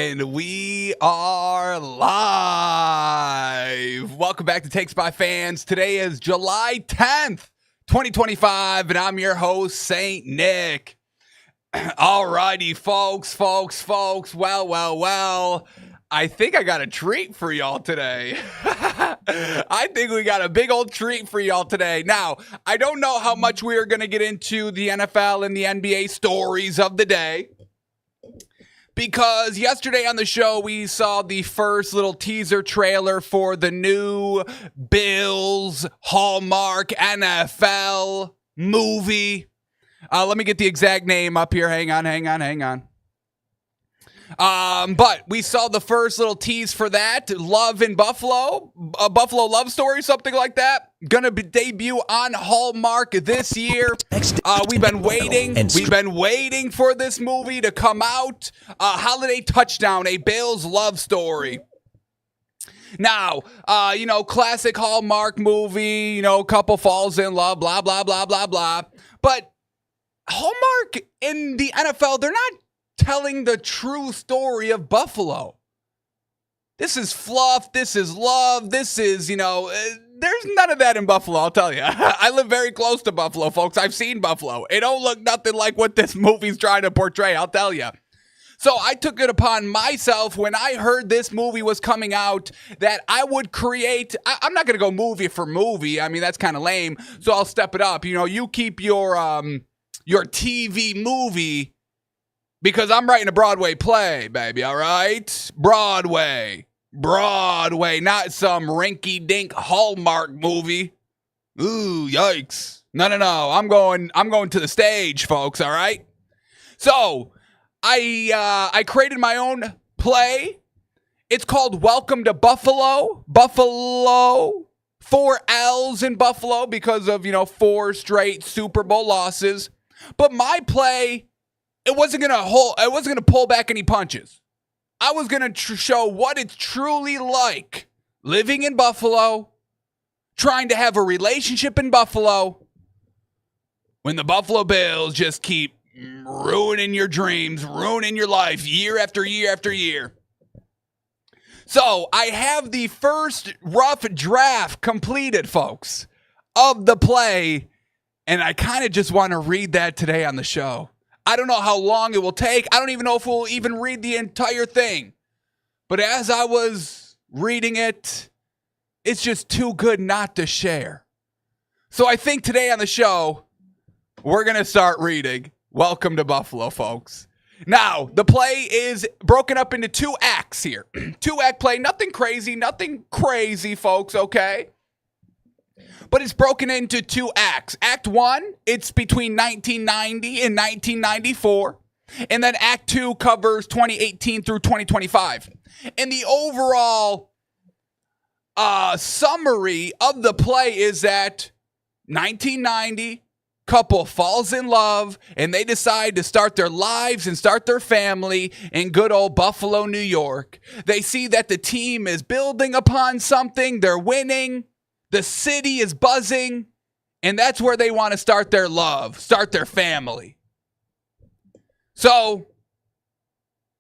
And we are live. Welcome back to Takes by Fans. Today is July 10th, 2025, and I'm your host, Saint Nick. Alrighty, folks. Well. I think I got a treat for y'all today. I think we got a big old treat for y'all today. Now, I don't know how much we are going to get into the NFL and the NBA stories of the day, because yesterday on the show, we saw the first little teaser trailer for the new Bills Hallmark NFL movie. Let me get the exact name up here. Hang on. But we saw the first little tease for that. Love in Buffalo, a Buffalo love story, something like that. Gonna debut on Hallmark this year. We've been waiting for this movie to come out. Holiday Touchdown, a Bills love story. Now, classic Hallmark movie, couple falls in love, blah, blah, blah, blah, blah. But Hallmark in the NFL, they're not telling the true story of Buffalo. This is fluff. This is love. This is, there's none of that in Buffalo, I'll tell you. I live very close to Buffalo, folks. I've seen Buffalo. It don't look nothing like what this movie's trying to portray, I'll tell you. So I took it upon myself when I heard this movie was coming out that I would create, I'm not going to go movie for movie. I mean, that's kind of lame. So I'll step it up. You keep your TV movie, because I'm writing a Broadway play, baby, all right? Broadway, not some rinky-dink Hallmark movie. Ooh, yikes. No. I'm going to the stage, folks, all right? So, I created my own play. It's called Welcome to Buffalo. Buffalo. 4 L's in Buffalo because of, 4 straight Super Bowl losses. But my play, it wasn't gonna pull back any punches. I was gonna show what it's truly like living in Buffalo, trying to have a relationship in Buffalo, when the Buffalo Bills just keep ruining your dreams, ruining your life year after year after year. So I have the first rough draft completed, folks, of the play, and I kind of just want to read that today on the show. I don't know how long it will take. I don't even know if we'll even read the entire thing. But as I was reading it, it's just too good not to share. So I think today on the show, we're going to start reading Welcome to Buffalo, folks. Now, the play is broken up into 2 acts here. 2-act play, nothing crazy, folks, okay? But it's broken into 2 acts. Act 1, it's between 1990 and 1994. And then Act 2 covers 2018 through 2025. And the overall summary of the play is that 1990, couple falls in love, and they decide to start their lives and start their family in good old Buffalo, New York. They see that the team is building upon something. They're winning. The city is buzzing, and that's where they want to start their love, start their family. So,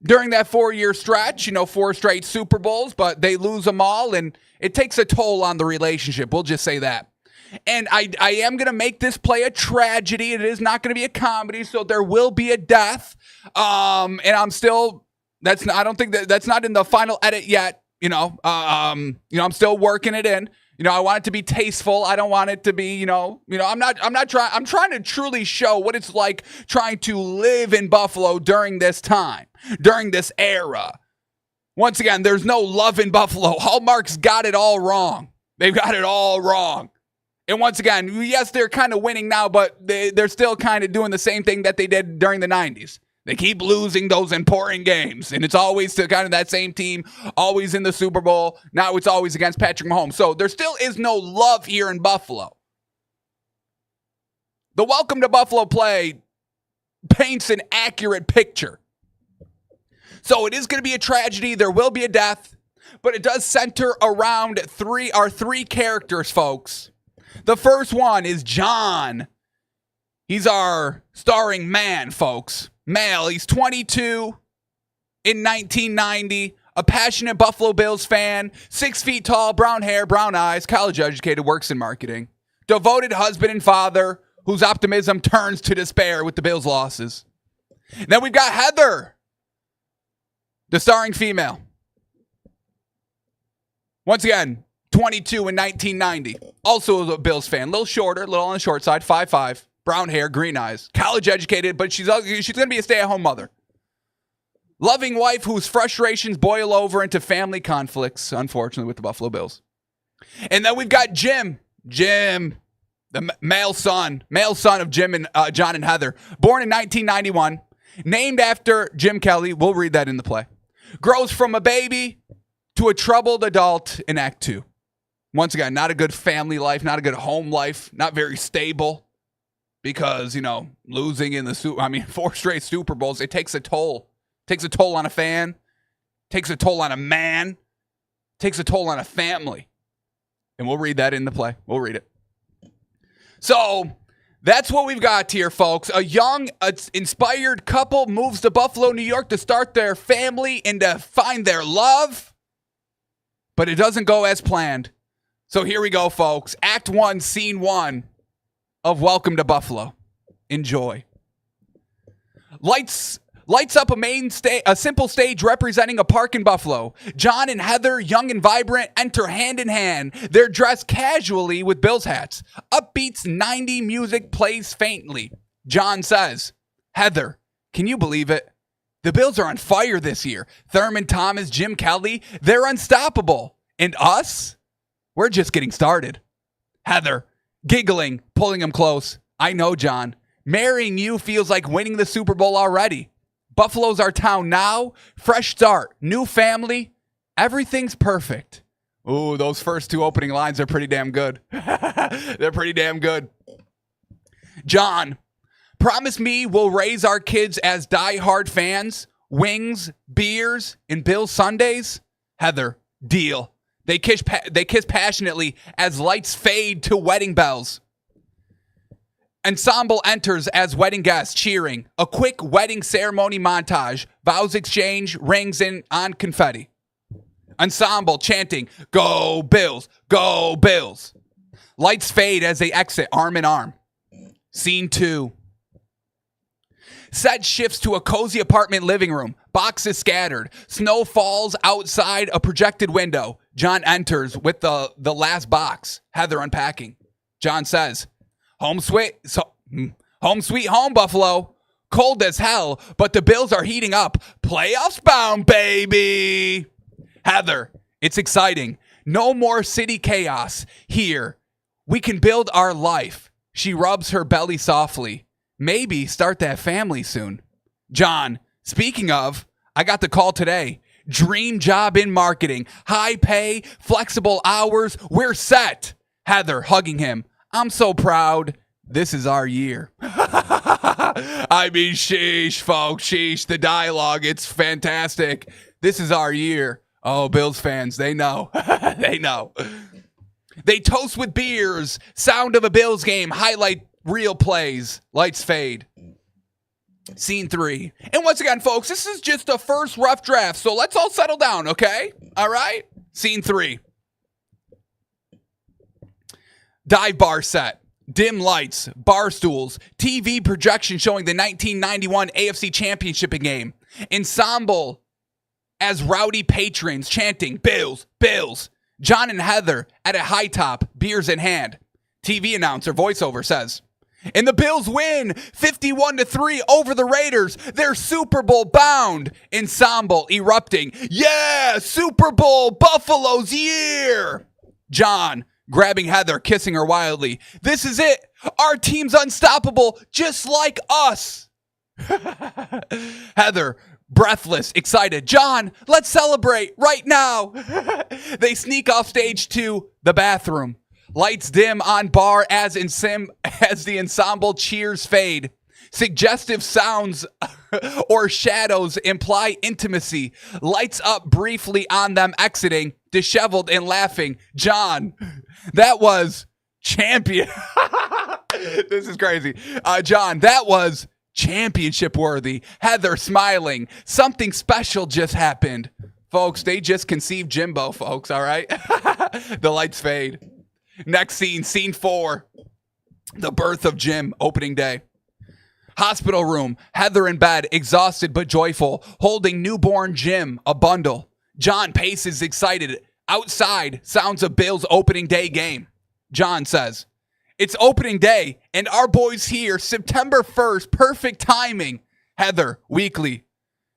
during that 4-year stretch, 4 straight Super Bowls, but they lose them all, and it takes a toll on the relationship. We'll just say that. And I am going to make this play a tragedy. It is not going to be a comedy, so there will be a death. And I'm still, I don't think that's not in the final edit yet. I'm still working it in. I want it to be tasteful. I don't want it to be, I'm trying to truly show what it's like trying to live in Buffalo during this time, during this era. Once again, there's no love in Buffalo. Hallmark's got it all wrong. They've got it all wrong. And once again, yes, they're kind of winning now, but they're still kind of doing the same thing that they did during the 90s. They keep losing those important games, and it's always to kind of that same team, always in the Super Bowl. Now it's always against Patrick Mahomes. So there still is no love here in Buffalo. The Welcome to Buffalo play paints an accurate picture. So it is going to be a tragedy. There will be a death, but it does center around three characters, folks. The first one is John. He's our starring man, folks. Male. He's 22 in 1990. A passionate Buffalo Bills fan. 6 feet tall, brown hair, brown eyes, college educated, works in marketing. Devoted husband and father whose optimism turns to despair with the Bills' losses. Then we've got Heather, the starring female. Once again, 22 in 1990. Also a Bills fan. A little shorter, a little on the short side. 5'5", brown hair, green eyes. College educated, but she's going to be a stay-at-home mother. Loving wife whose frustrations boil over into family conflicts, unfortunately, with the Buffalo Bills. And then we've got Jim. Jim, the male son of Jim and John and Heather. Born in 1991. Named after Jim Kelly. We'll read that in the play. Grows from a baby to a troubled adult in Act 2. Once again, not a good family life, not a good home life, not very stable. Because, losing in 4 straight Super Bowls, it takes a toll. Takes a toll on a fan. Takes a toll on a man. Takes a toll on a family. And we'll read that in the play. We'll read it. So, that's what we've got here, folks. A young, inspired couple moves to Buffalo, New York to start their family and to find their love. But it doesn't go as planned. So here we go, folks. Act 1, Scene 1 of Welcome to Buffalo. Enjoy. Lights up a simple stage representing a park in Buffalo. John and Heather, young and vibrant, enter hand in hand. They're dressed casually with Bills hats. Upbeat's 90 music plays faintly. John says, Heather, can you believe it? The Bills are on fire this year. Thurman Thomas, Jim Kelly, they're unstoppable. And us? We're just getting started. Heather, giggling, pulling him close. I know, John. Marrying you feels like winning the Super Bowl already. Buffalo's our town now. Fresh start. New family. Everything's perfect. Ooh, those first 2 opening lines are pretty damn good. They're pretty damn good. John, promise me we'll raise our kids as diehard fans. Wings, beers, and Bills Sundays. Heather, deal. They kiss passionately as lights fade to wedding bells. Ensemble enters as wedding guests, cheering. A quick wedding ceremony montage. Vows exchange, rings in on confetti. Ensemble chanting, Go Bills, Go Bills. Lights fade as they exit arm in arm. Scene 2. Set shifts to a cozy apartment living room. Boxes scattered. Snow falls outside a projected window. John enters with the last box. Heather unpacking. John says, Home sweet home, Buffalo. Cold as hell, but the Bills are heating up. Playoffs bound, baby. Heather, it's exciting. No more city chaos. Here, we can build our life. She rubs her belly softly. Maybe start that family soon. John, speaking of, I got the call today. Dream job in marketing. High pay, flexible hours. We're set. Heather, hugging him. I'm so proud. This is our year. I mean, sheesh, folks. Sheesh. The dialogue, it's fantastic. This is our year. Oh, Bills fans, they know. They know. They toast with beers. Sound of a Bills game. Highlight real plays. Lights fade. Scene 3. And once again, folks, this is just a first rough draft, so let's all settle down, okay? All right? Scene 3. Dive bar set. Dim lights, bar stools, TV projection showing the 1991 AFC Championship game. Ensemble as rowdy patrons chanting, Bills, Bills. John and Heather at a high top, beers in hand. TV announcer voiceover says, and the Bills win 51-3 over the Raiders. They're Super Bowl bound. Ensemble erupting. Yeah, Super Bowl, Buffalo's year. John, grabbing Heather, kissing her wildly. This is it. Our team's unstoppable, just like us. Heather, breathless, excited. John, let's celebrate right now. They sneak off stage to the bathroom. Lights dim on bar as the ensemble cheers fade. Suggestive sounds or shadows imply intimacy. Lights up briefly on them exiting, disheveled and laughing. John, that was champion. This is crazy. John, that was championship worthy. Heather smiling. Something special just happened. Folks, they just conceived Jimbo, folks, all right? The lights fade. Next scene, scene 4. The birth of Jim, opening day. Hospital room, Heather in bed, exhausted but joyful, holding newborn Jim, a bundle. John paces excited. Outside, sounds of Bill's opening day game. John says, it's opening day, and our boy's here, September 1st, perfect timing. Heather, weakly,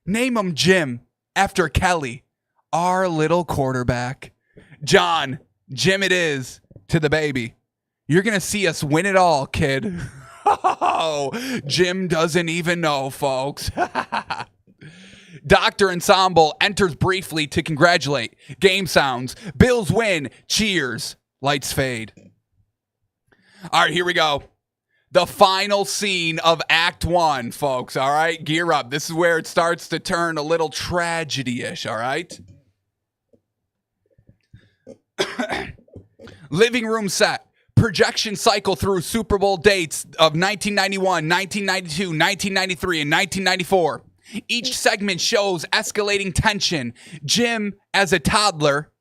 name him Jim, after Kelly, our little quarterback. John, Jim it is, to the baby. You're going to see us win it all, kid. Oh, Jim doesn't even know, folks. Doctor Ensemble enters briefly to congratulate. Game sounds. Bills win. Cheers. Lights fade. All right, here we go. The final scene of Act 1, folks. All right, gear up. This is where it starts to turn a little tragedy-ish, all right? Living room set. Projection cycle through Super Bowl dates of 1991, 1992, 1993, and 1994. Each segment shows escalating tension. Jim, as a toddler,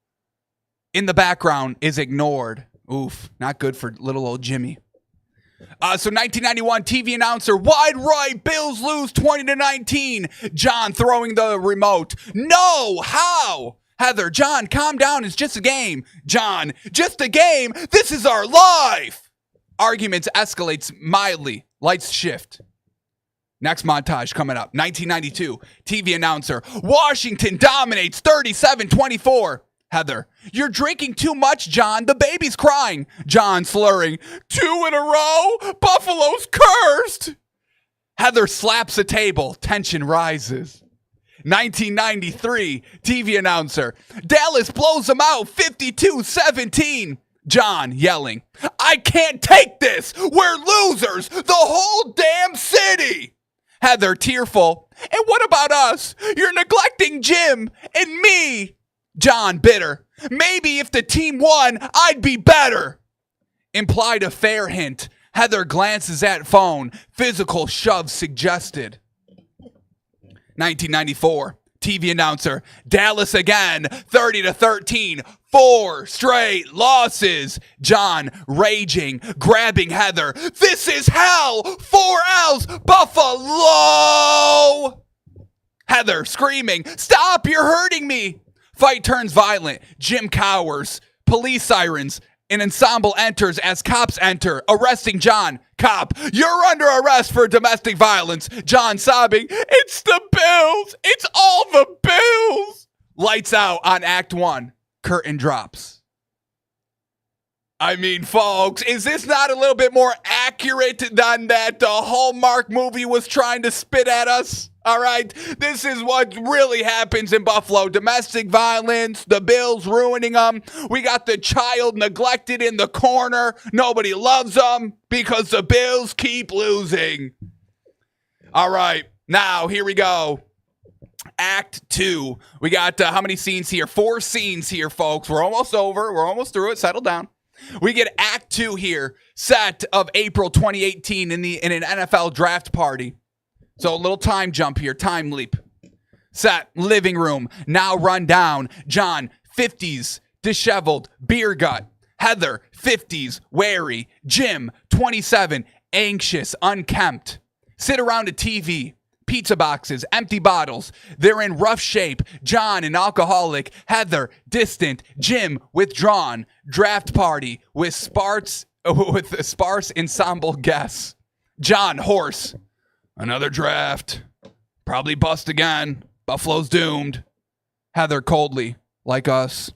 in the background, is ignored. Oof, not good for little old Jimmy. So 1991, TV announcer, wide right, Bills lose 20-19. John throwing the remote. No, how? Heather, John, calm down. It's just a game. John, just a game? This is our life. Arguments escalates mildly. Lights shift. Next montage coming up. 1992. TV announcer. Washington dominates 37-24. Heather, you're drinking too much, John. The baby's crying. John slurring. 2 in a row? Buffalo's cursed. Heather slaps a table. Tension rises. 1993, TV announcer. Dallas blows them out 52-17. John yelling, I can't take this. We're losers. The whole damn city. Heather tearful. And what about us? You're neglecting Jim and me. John bitter. Maybe if the team won, I'd be better. Implied a fair hint. Heather glances at phone. Physical shove suggested. 1994, TV announcer, Dallas again, 30-13, 4 straight losses. John raging, grabbing Heather. This is hell, 4 L's, Buffalo. Heather screaming, stop, you're hurting me. Fight turns violent. Jim cowers. Police sirens. An ensemble enters as cops enter, arresting John. Cop, you're under arrest for domestic violence. John sobbing, it's the Bills. It's all the Bills. Lights out on Act 1. Curtain drops. I mean, folks, is this not a little bit more accurate than that the Hallmark movie was trying to spit at us? All right, this is what really happens in Buffalo. Domestic violence, the Bills ruining them. We got the child neglected in the corner. Nobody loves them because the Bills keep losing. All right, now here we go. Act 2. We got how many scenes here? 4 scenes here, folks. We're almost over. We're almost through it. Settle down. We get Act 2 here, set of April 2018 in an NFL draft party. So a little time jump here, time leap. Set, living room, now run down. John, 50s, disheveled, beer gut. Heather, 50s, wary. Jim, 27, anxious, unkempt. Sit around a TV. Pizza boxes, empty bottles. They're in rough shape. John, an alcoholic. Heather, distant. Jim, withdrawn. Draft party with sparse ensemble guests. John, hoarse. Another draft. Probably bust again. Buffalo's doomed. Heather coldly, like us.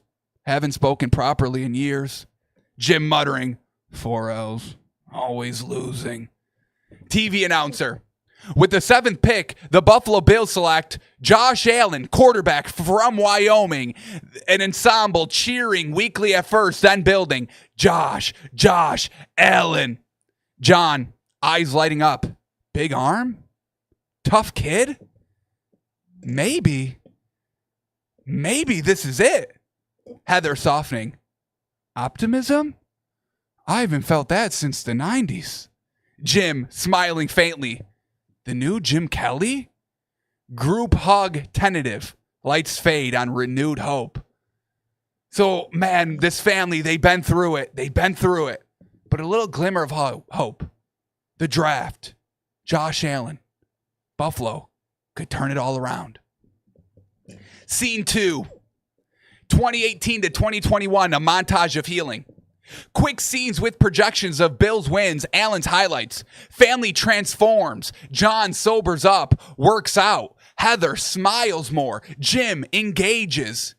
Haven't spoken properly in years. Jim muttering, 4 L's, always losing. TV announcer. With the 7th pick, the Buffalo Bills select Josh Allen, quarterback from Wyoming. An ensemble cheering weekly at first, then building. Josh Allen. John, eyes lighting up. Big arm? Tough kid? Maybe this is it. Heather softening. Optimism? I haven't felt that since the 90s. Jim smiling faintly. The new Jim Kelly? Group hug tentative. Lights fade on renewed hope. So, man, this family, they've been through it. But a little glimmer of hope. The draft. Josh Allen. Buffalo could turn it all around. Scene 2. 2018 to 2021, a montage of healing. Quick scenes with projections of Bills wins, Allen's highlights. Family transforms. John sobers up, works out. Heather smiles more. Jim engages.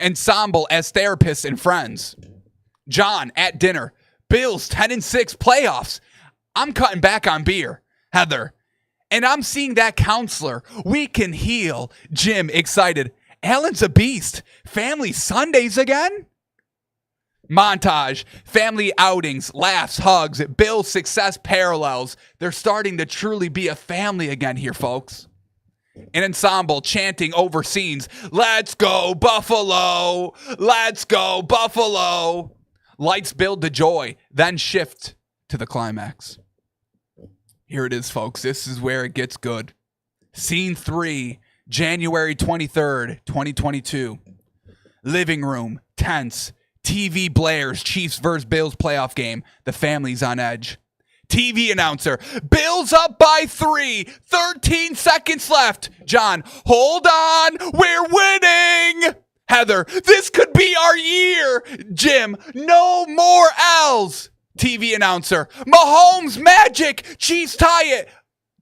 Ensemble as therapists and friends. John at dinner. Bills 10-6 playoffs. I'm cutting back on beer. Heather. And I'm seeing that counselor. We can heal. Jim excited. Allen's a beast. Family Sundays again? Montage, family outings, laughs, hugs, Bill's success parallels. They're starting to truly be a family again here, folks. An ensemble chanting over scenes, let's go Buffalo, let's go Buffalo. Lights build to joy, then shift to the climax. Here it is, folks. This is where it gets good. Scene 3, January 23rd, 2022. Living room, tense. TV blares, Chiefs vs. Bills playoff game. The family's on edge. TV announcer, Bills up by 3, 13 seconds left. John, hold on, we're winning. Heather, this could be our year. Jim, no more L's. TV announcer, Mahomes magic, Chiefs tie it.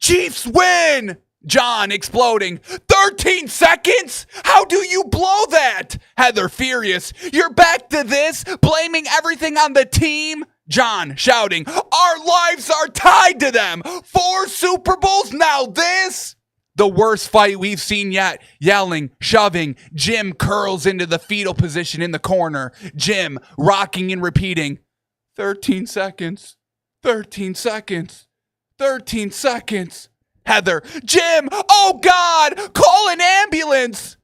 Chiefs win. John exploding. 13 seconds? How do you blow that? Heather furious. You're back to this, blaming everything on the team? John shouting. Our lives are tied to them. 4 Super Bowls, now this? The worst fight we've seen yet. Yelling, shoving. Jim curls into the fetal position in the corner. Jim rocking and repeating. 13 seconds. 13 seconds. 13 seconds. Heather, Jim, oh God, call an ambulance.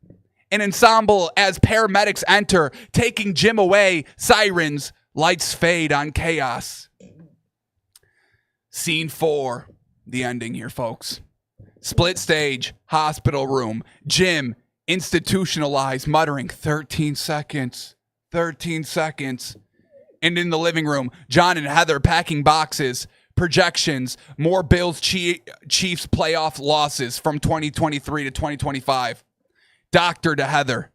An ensemble as paramedics enter, taking Jim away. Sirens, lights fade on chaos. Scene 4, the ending here, folks. Split stage, hospital room. Jim, institutionalized, muttering, 13 seconds, 13 seconds. And in the living room, John and Heather packing boxes. Projections, more Bills Chiefs playoff losses from 2023 to 2025. Doctor to Heather.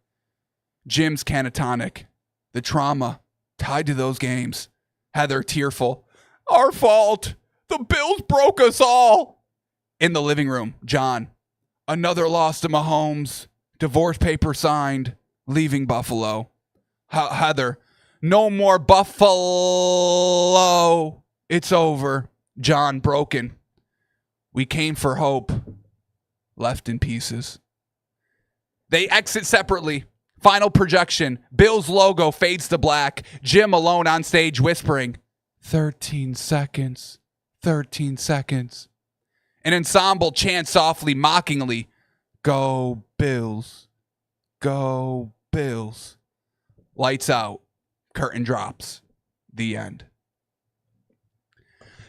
Jim's catatonic. The trauma tied to those games. Heather tearful. Our fault. The Bills broke us all. In the living room, John. Another loss to Mahomes. Divorce paper signed. Leaving Buffalo. Heather. No more Buffalo. It's over. John broken. We came for hope. Left in pieces. They exit separately. Final projection. Bill's logo fades to black. Jim alone on stage whispering, 13 seconds. 13 seconds. An ensemble chants softly, mockingly, Go Bills. Go Bills. Lights out. Curtain drops. The end.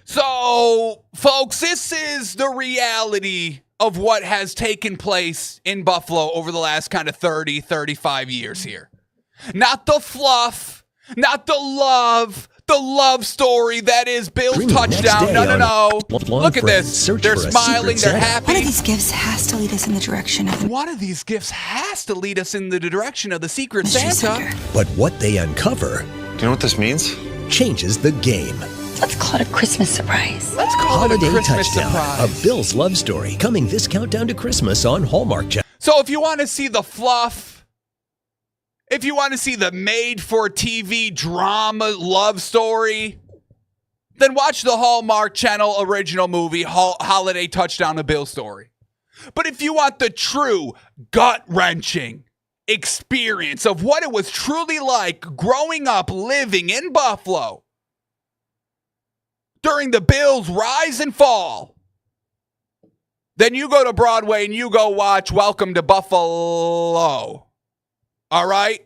So, folks, this is the reality of what has taken place in Buffalo over the last kind of 30, 35 years here. Not the fluff, not the love story that is Bill's touchdown. No. Look at this. They're smiling, they're happy. One of these gifts has to lead us in the direction of the Secret Santa. But what they uncover, do you know what this means? Changes the game. Let's call it a Christmas surprise. Let's call it a Christmas surprise. A Bill's love story coming this countdown to Christmas on Hallmark Channel. So if you want to see the fluff If you want to see the made-for-TV drama love story, then watch the Hallmark Channel original movie, Holiday Touchdown, A Bill Story. But if you want the true gut-wrenching experience of what it was truly like growing up living in Buffalo during the Bills' rise and fall, then you go to Broadway and you go watch Welcome to Buffalo. All right?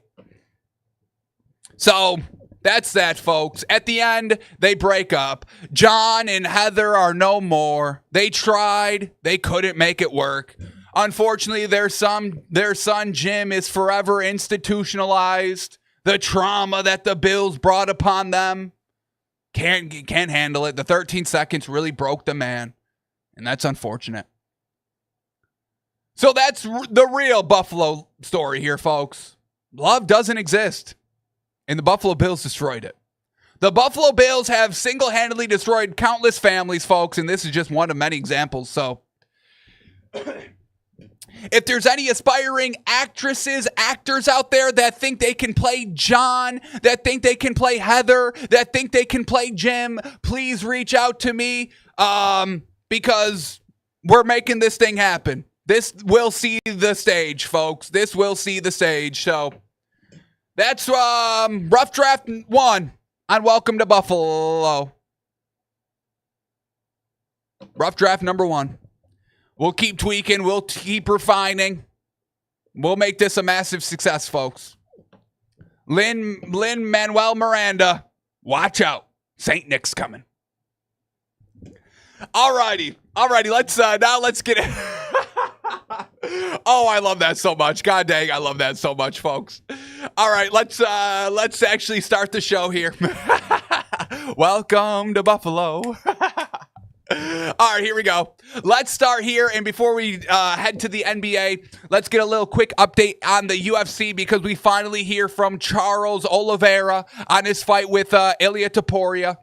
So that's that, folks. At the end, they break up. John and Heather are no more. They tried. They couldn't make it work. Unfortunately, their son Jim is forever institutionalized. The trauma that the Bills brought upon them can't handle it. The 13 seconds really broke the man, and that's unfortunate. So that's the real Buffalo story here, folks. Love doesn't exist, and the Buffalo Bills destroyed it. The Buffalo Bills have single-handedly destroyed countless families, folks, and this is just one of many examples. So if there's any aspiring actresses, actors out there that think they can play John, that think they can play Heather, that think they can play Jim, please reach out to me because we're making this thing happen. This will see the stage, folks. This will see the stage. So that's Rough Draft 1 on Welcome to Buffalo. Rough Draft number 1. We'll keep tweaking. We'll keep refining. We'll make this a massive success, folks. Lin-Manuel Miranda, watch out. St. Nick's coming. Alrighty. Let's get it. Oh, I love that so much. God dang, I love that so much, folks. All right, let's actually start the show here. Welcome to Buffalo. All right, here we go. Let's start here, and before we head to the NBA, let's get a little quick update on the UFC because we finally hear from Charles Oliveira on his fight with Ilia Topuria.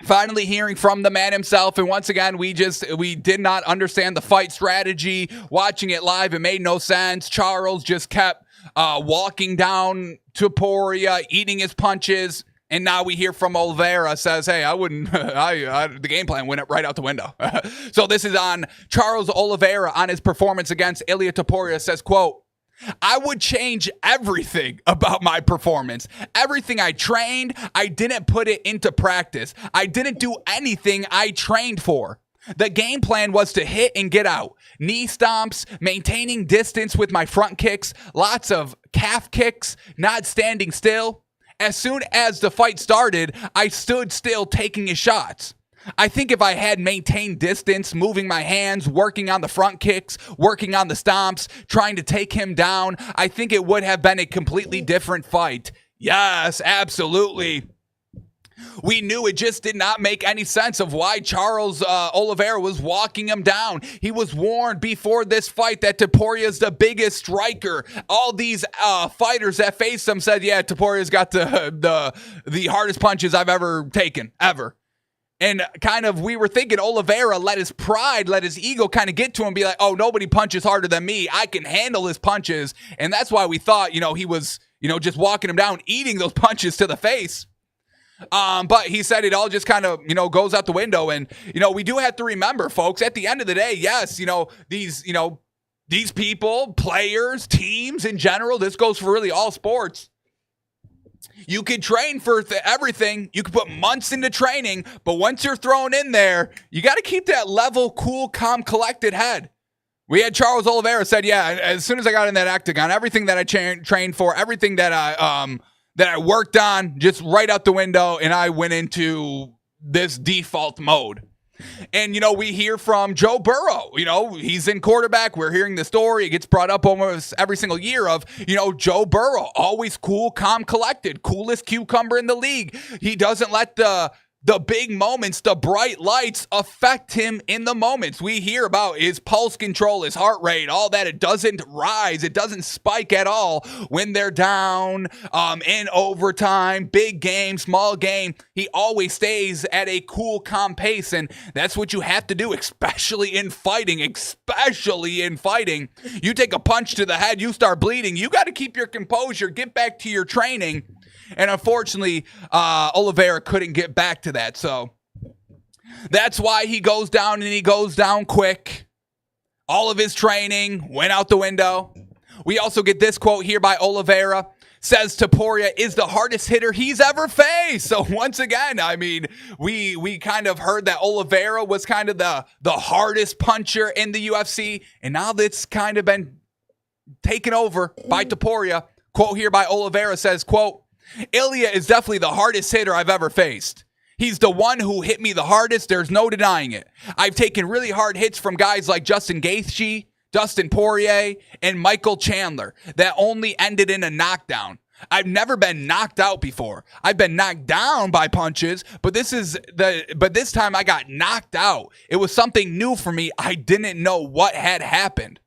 Finally hearing from the man himself, and once again, we did not understand the fight strategy. Watching it live, it made no sense. Charles just kept walking down Topuria, eating his punches, and now we hear from Oliveira says, hey, I wouldn't, the game plan went right out the window. So this is on Charles Oliveira on his performance against Ilia Topuria, says, quote, I would change everything about my performance. Everything I trained, I didn't put it into practice. I didn't do anything I trained for. The game plan was to hit and get out. Knee stomps, maintaining distance with my front kicks, lots of calf kicks, not standing still. As soon as the fight started, I stood still taking his shots. I think if I had maintained distance, moving my hands, working on the front kicks, working on the stomps, trying to take him down, I think it would have been a completely different fight. Yes, absolutely. We knew it just did not make any sense of why Charles Oliveira was walking him down. He was warned before this fight that Topuria is the biggest striker. All these fighters that faced him said, yeah, Topuria's got the hardest punches I've ever taken, ever. And kind of, we were thinking Oliveira let his pride, let his ego kind of get to him, be like, oh, nobody punches harder than me. I can handle his punches. And that's why we thought, he was, just walking him down, eating those punches to the face. But he said it all just kind of, goes out the window. And, we do have to remember, folks, at the end of the day, yes, these people, players, teams in general, this goes for really all sports. You could train for everything. You could put months into training, but once you're thrown in there, you got to keep that level, cool, calm, collected head. We had Charles Oliveira said, yeah, as soon as I got in that octagon, everything that I trained for, everything that I worked on, just right out the window, and I went into this default mode. And, we hear from Joe Burrow, he's in quarterback. We're hearing the story. It gets brought up almost every single year of, Joe Burrow, always cool, calm, collected, coolest cucumber in the league. He doesn't let the the big moments, the bright lights affect him in the moments. We hear about his pulse control, his heart rate, all that. It doesn't rise. It doesn't spike at all when they're down in overtime, big game, small game. He always stays at a cool, calm pace, and that's what you have to do, especially in fighting, You take a punch to the head, you start bleeding. You got to keep your composure, get back to your training. And unfortunately, Oliveira couldn't get back to that. So that's why he goes down, and he goes down quick. All of his training went out the window. We also get this quote here by Oliveira. Says Topuria is the hardest hitter he's ever faced. So once again, I mean, we kind of heard that Oliveira was kind of the hardest puncher in the UFC. And now that's kind of been taken over by Topuria. Quote here by Oliveira says, quote, Ilya is definitely the hardest hitter I've ever faced. He's the one who hit me the hardest. There's no denying it. I've taken really hard hits from guys like Justin Gaethje, Dustin Poirier, and Michael Chandler that only ended in a knockdown. I've never been knocked out before. I've been knocked down by punches, but this time I got knocked out. It was something new for me. I didn't know what had happened.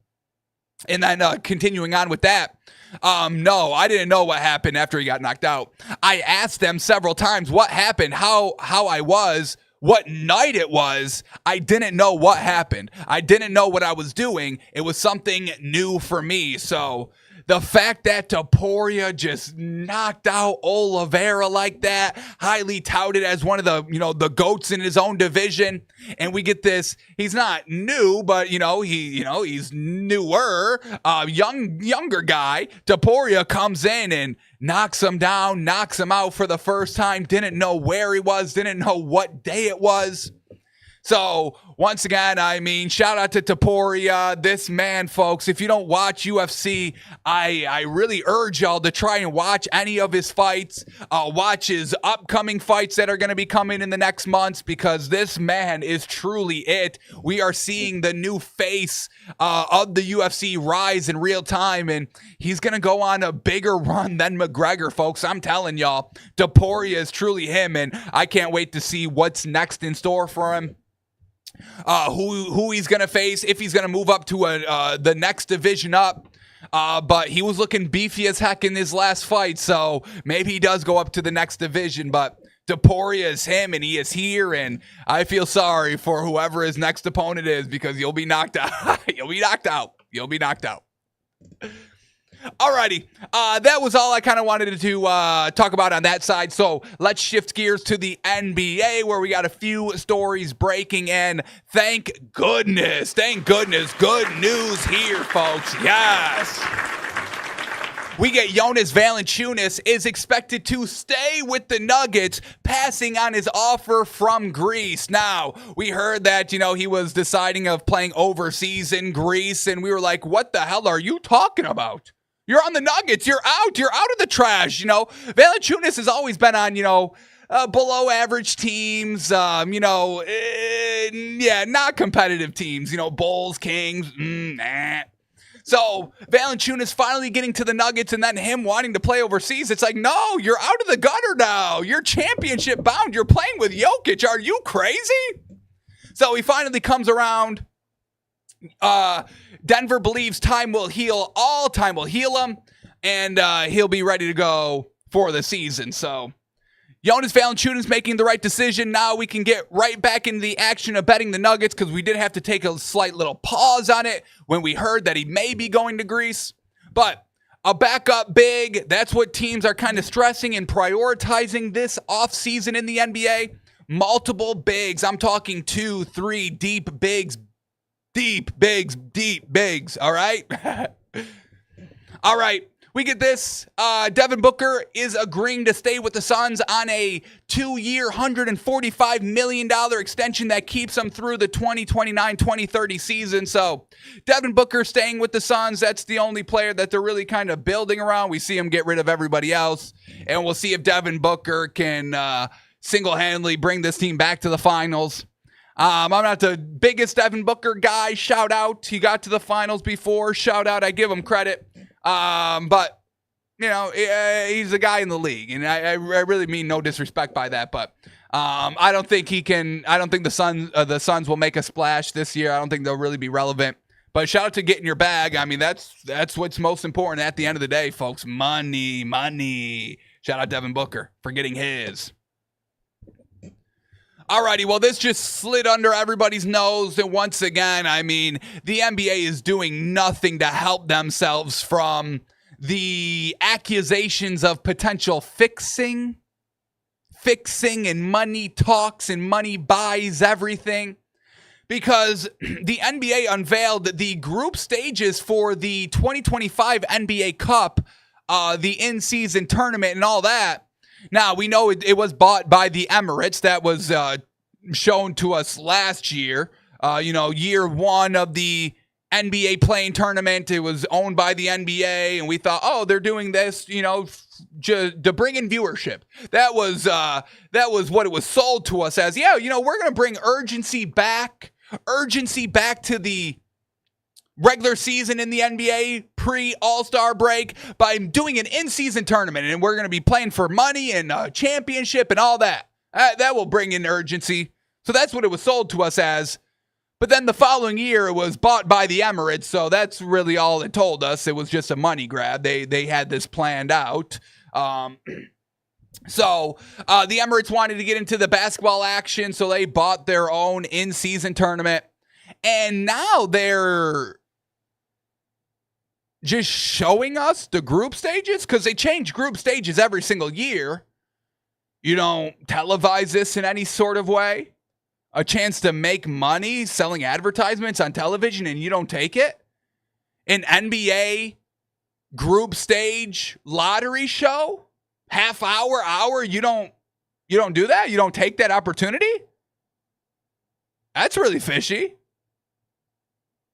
And then continuing on with that, no, I didn't know what happened after he got knocked out. I asked them several times what happened, how I was, what night it was. I didn't know what happened. I didn't know what I was doing. It was something new for me. So the fact that Topuria just knocked out Oliveira like that, highly touted as one of the GOATs in his own division, and we get this. He's not new, but he's newer, younger guy. Topuria comes in and knocks him down, knocks him out for the first time. Didn't know where he was, didn't know what day it was. So, once again, I mean, shout out to Topuria. This man, folks, if you don't watch UFC, I really urge y'all to try and watch any of his fights. Watch his upcoming fights that are going to be coming in the next months, because this man is truly it. We are seeing the new face of the UFC rise in real time, and he's going to go on a bigger run than McGregor, folks. I'm telling y'all, Topuria is truly him, and I can't wait to see what's next in store for him. Who he's going to face, if he's going to move up to the next division up. But he was looking beefy as heck in his last fight, so maybe he does go up to the next division. But Topuria is him, and he is here, and I feel sorry for whoever his next opponent is, because you'll be knocked out. You'll be knocked out. Alrighty, that was all I kind of wanted to talk about on that side. So let's shift gears to the NBA, where we got a few stories breaking, and thank goodness, good news here, folks. Yes. We get Jonas Valanciunas is expected to stay with the Nuggets, passing on his offer from Greece. Now, we heard that, he was deciding of playing overseas in Greece, and we were like, what the hell are you talking about? You're on the Nuggets. You're out of the trash. Valanciunas has always been on, below average teams, not competitive teams, Bulls, Kings, nah. So Valanciunas finally getting to the Nuggets, and then him wanting to play overseas. It's like, no, you're out of the gutter now. You're championship bound. You're playing with Jokic. Are you crazy? So he finally comes around. Denver believes time will heal all. Time will heal him, and he'll be ready to go for the season. So Jonas Valanciunas making the right decision. Now we can get right back into the action of betting the Nuggets, because we did have to take a slight little pause on it when we heard that he may be going to Greece. But a backup big, that's what teams are kind of stressing and prioritizing this offseason in the NBA. Multiple bigs. I'm talking 2, 3 deep bigs. Deep bigs, all right? All right, we get this. Devin Booker is agreeing to stay with the Suns on a 2-year, $145 million extension that keeps him through the 2029-2030 season. So Devin Booker staying with the Suns, that's the only player that they're really kind of building around. We see him get rid of everybody else, and we'll see if Devin Booker can single-handedly bring this team back to the finals. I'm not the biggest Devin Booker guy. Shout out. He got to the finals before. Shout out. I give him credit. But, he's a guy in the league. And I really mean no disrespect by that. But I don't think the Suns will make a splash this year. I don't think they'll really be relevant. But shout out to getting your bag. I mean, that's what's most important at the end of the day, folks. Money. Shout out Devin Booker for getting his. Alrighty, well, this just slid under everybody's nose. And once again, I mean, the NBA is doing nothing to help themselves from the accusations of potential fixing and money talks and money buys everything. Because the NBA unveiled the group stages for the 2025 NBA Cup, the in-season tournament and all that. Now, we know it was bought by the Emirates. That was shown to us last year. Year one of the NBA playing tournament. It was owned by the NBA, and we thought, oh, they're doing this, to bring in viewership. That was what it was sold to us as. Yeah, we're going to bring urgency back to the regular season in the NBA pre-All-Star break by doing an in-season tournament, and we're going to be playing for money and championship and all that. That will bring in urgency. So that's what it was sold to us as. But then the following year, it was bought by the Emirates, so that's really all it told us. It was just a money grab. They had this planned out. So the Emirates wanted to get into the basketball action, so they bought their own in-season tournament. And now they're just showing us the group stages, because they change group stages every single year. You don't televise this in any sort of way. A chance to make money selling advertisements on television, and you don't take it? An NBA group stage lottery show? Half hour, you don't do that? You don't take that opportunity? That's really fishy.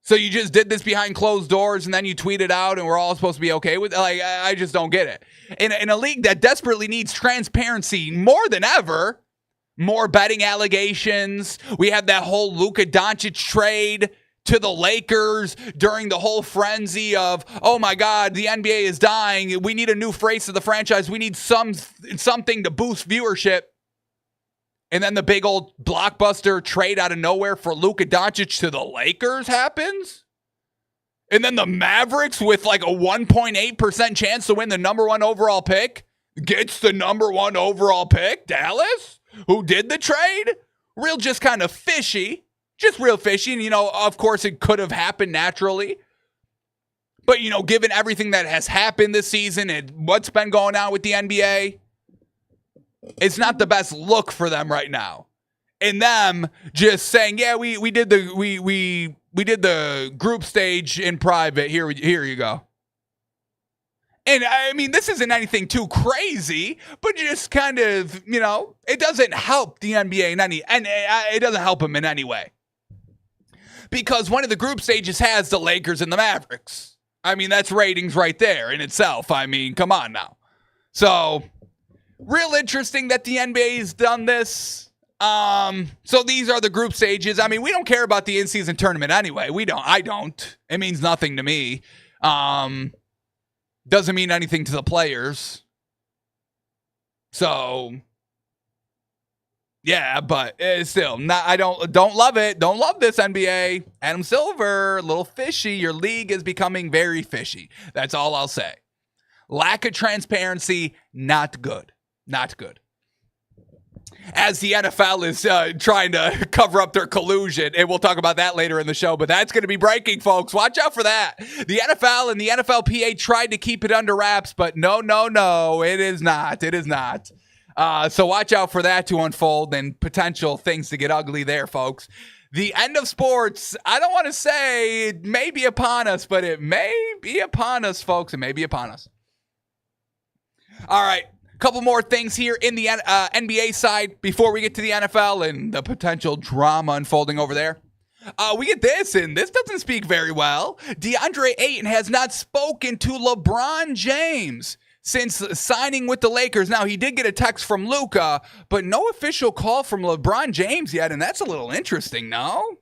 So you just did this behind closed doors and then you tweet it out and we're all supposed to be okay with it? Like, I just don't get it. In a league that desperately needs transparency more than ever, more betting allegations. We had that whole Luka Doncic trade to the Lakers during the whole frenzy of, oh my God, the NBA is dying. We need a new face of the franchise. We need something to boost viewership. And then the big old blockbuster trade out of nowhere for Luka Doncic to the Lakers happens. And then the Mavericks, with like a 1.8% chance to win the number one overall pick, gets the number one overall pick. Dallas, who did the trade, just kind of fishy. Just real fishy. And, of course, it could have happened naturally. But, given everything that has happened this season and what's been going on with the NBA, it's not the best look for them right now. And them just saying, yeah, we did the group stage in private. Here you go. And I mean, this isn't anything too crazy, but just kind of, it doesn't help the NBA it doesn't help them in any way. Because one of the group stages has the Lakers and the Mavericks. I mean, that's ratings right there in itself. I mean, come on now. So, real interesting that the NBA's done this. So these are the group stages. I mean, we don't care about the in-season tournament anyway. I don't. It means nothing to me. Doesn't mean anything to the players. So, yeah, but still, I don't love it. Don't love this, NBA. Adam Silver, a little fishy. Your league is becoming very fishy. That's all I'll say. Lack of transparency, not good. Not good. As the NFL is trying to cover up their collusion, and we'll talk about that later in the show, but that's going to be breaking, folks. Watch out for that. The NFL and the NFLPA tried to keep it under wraps, but no, it is not. It is not. So watch out for that to unfold and potential things to get ugly there, folks. The end of sports, I don't want to say it may be upon us, but it may be upon us, folks. It may be upon us. All right. Couple more things here in the NBA side before we get to the NFL and the potential drama unfolding over there. We get this, and this doesn't speak very well. DeAndre Ayton has not spoken to LeBron James since signing with the Lakers. Now, he did get a text from Luka, but no official call from LeBron James yet, and that's a little interesting, no?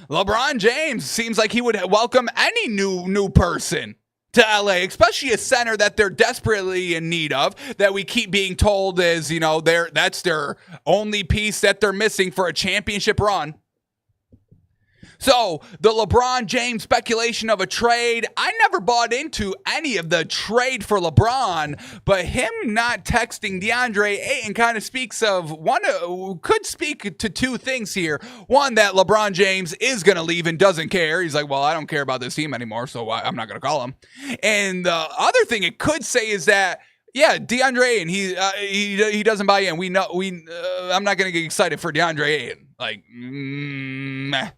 LeBron James seems like he would welcome any new person to LA, especially a center that they're desperately in need of, that we keep being told is, that's their only piece that they're missing for a championship run. So the LeBron James speculation of a trade, I never bought into any of the trade for LeBron, but him not texting DeAndre Ayton kind of speaks of could speak to two things here. One, that LeBron James is going to leave and doesn't care. He's like, well, I don't care about this team anymore, so I'm not going to call him. And the other thing it could say is that, yeah, DeAndre Ayton, he doesn't buy in. I'm not going to get excited for DeAndre Ayton. Like, meh.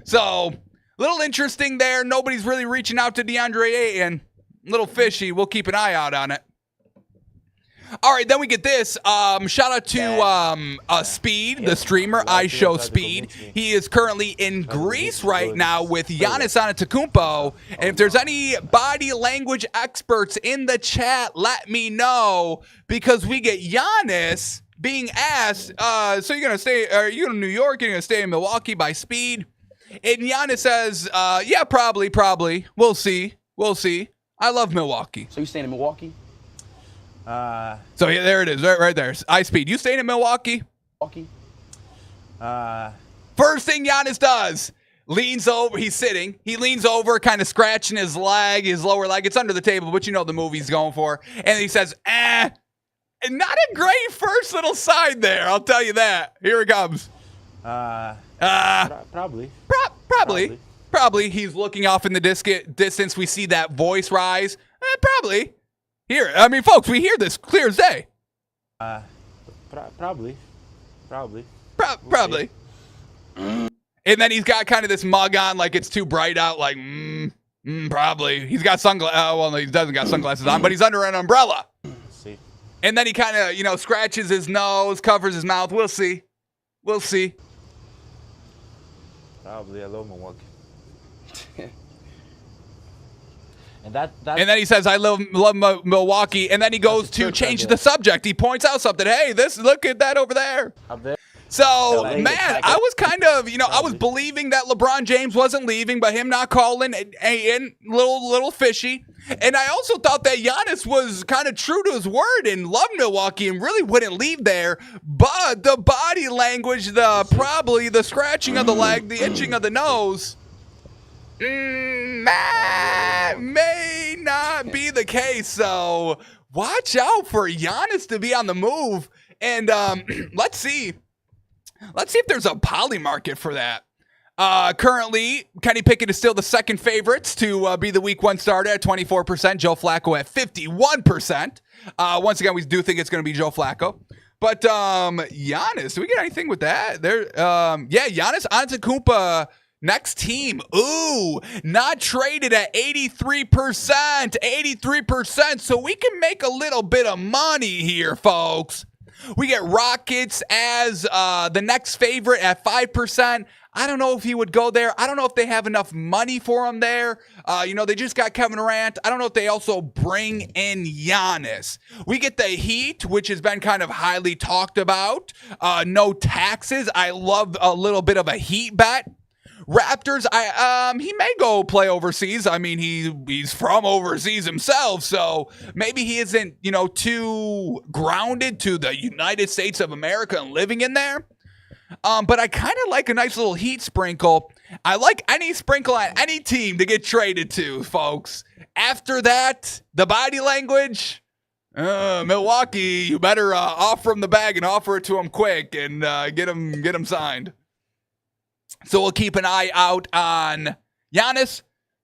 So, little interesting there. Nobody's really reaching out to DeAndre Ayton. Little fishy. We'll keep an eye out on it. All right, then we get this. Shout out to Speed, the streamer, iShowSpeed. He is currently in Greece right now with Giannis Antetokounmpo. And if there's any body language experts in the chat, let me know, because we get Giannis being asked, so you're going to stay, are you in New York? You're going to stay in Milwaukee by Speed? And Giannis says, yeah, probably. We'll see. I love Milwaukee. So you staying in Milwaukee? So yeah, there it is, right there. iSpeed, you staying in Milwaukee? Milwaukee? First thing Giannis does, leans over, he's sitting. He leans over, kind of scratching his lower leg. It's under the table, but you know the move he's going for. And he says, not a great first little side there, I'll tell you that. Here it comes. Probably. Probably. He's looking off in the distance. We see that voice rise. Probably. Here, I mean, folks, we hear this clear as day. Probably. Probably. And then he's got kind of this mug on, like it's too bright out, like, probably. He's got sunglasses. Well, he doesn't got sunglasses on, but he's under an umbrella. See. And then he kind of, scratches his nose, covers his mouth. We'll see. Probably. I love Milwaukee. And and then he says, I love Milwaukee. And then he goes to change the subject. He points out something. Hey, look at that over there. Up there. So, man, I was kind of, I was believing that LeBron James wasn't leaving, but him not calling Ayton, little fishy. And I also thought that Giannis was kind of true to his word and loved Milwaukee and really wouldn't leave there. But the body language, probably the scratching of the leg, the itching of the nose, may not be the case. So watch out for Giannis to be on the move. And let's see if there's a poly market for that. Currently, Kenny Pickett is still the second favorites to be the week one starter at 24%. Joe Flacco at 51%. Once again, we do think it's going to be Joe Flacco. But Giannis, do we get anything with that? Giannis Antetokounmpo, next team. Ooh, not traded at 83%. 83%. So we can make a little bit of money here, folks. We get Rockets as the next favorite at 5%. I don't know if he would go there. I don't know if they have enough money for him there. They just got Kevin Durant. I don't know if they also bring in Giannis. We get the Heat, which has been kind of highly talked about. No taxes. I love a little bit of a Heat bet. Raptors, he may go play overseas. I mean, he's from overseas himself, so maybe he isn't, too grounded to the United States of America and living in there. But I kind of like a nice little Heat sprinkle. I like any sprinkle on any team to get traded to, folks. After that, the body language, Milwaukee, you better offer from the bag and offer it to him quick and get him signed. So we'll keep an eye out on Giannis.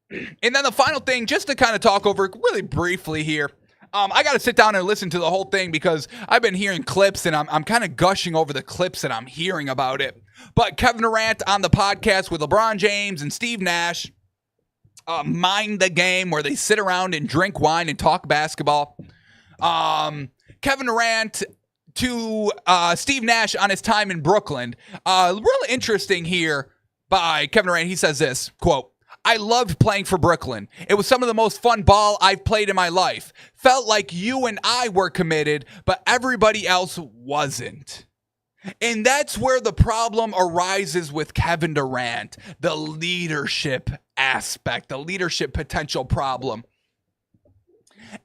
And then the final thing, just to kind of talk over really briefly here. I got to sit down and listen to the whole thing because I've been hearing clips and I'm kind of gushing over the clips that I'm hearing about it. But Kevin Durant on the podcast with LeBron James and Steve Nash, Mind the Game, where they sit around and drink wine and talk basketball. Kevin Durant to Steve Nash on his time in Brooklyn. Really interesting here by Kevin Durant. He says this, quote, I loved playing for Brooklyn. It was some of the most fun ball I've played in my life. Felt like you and I were committed, but everybody else wasn't. And that's where the problem arises with Kevin Durant, the leadership aspect, the leadership potential problem.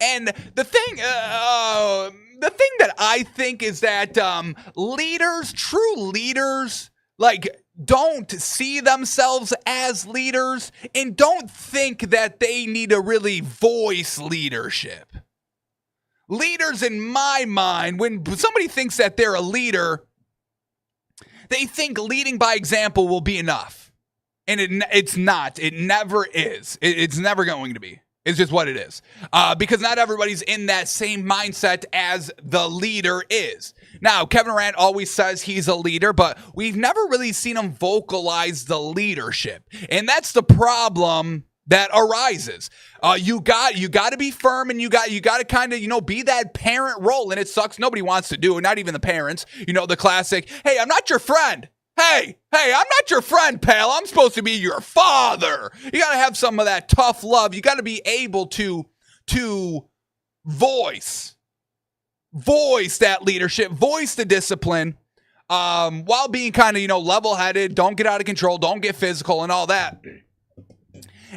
And the thing that I think is that true leaders, like, don't see themselves as leaders and don't think that they need to really voice leadership. Leaders, in my mind, when somebody thinks that they're a leader, they think leading by example will be enough. And it's not. It never is. It's never going to be. It's just what it is. Because not everybody's in that same mindset as the leader is. Now, Kevin Durant always says he's a leader, but we've never really seen him vocalize the leadership. And that's the problem that arises. You got to be firm, and you got to kind of, be that parent role. And it sucks. Nobody wants to do it. Not even the parents. The classic, hey, I'm not your friend. Hey, I'm not your friend, pal. I'm supposed to be your father. You got to have some of that tough love. You got to be able to voice that leadership, voice the discipline, while being kind of, level-headed. Don't get out of control. Don't get physical and all that.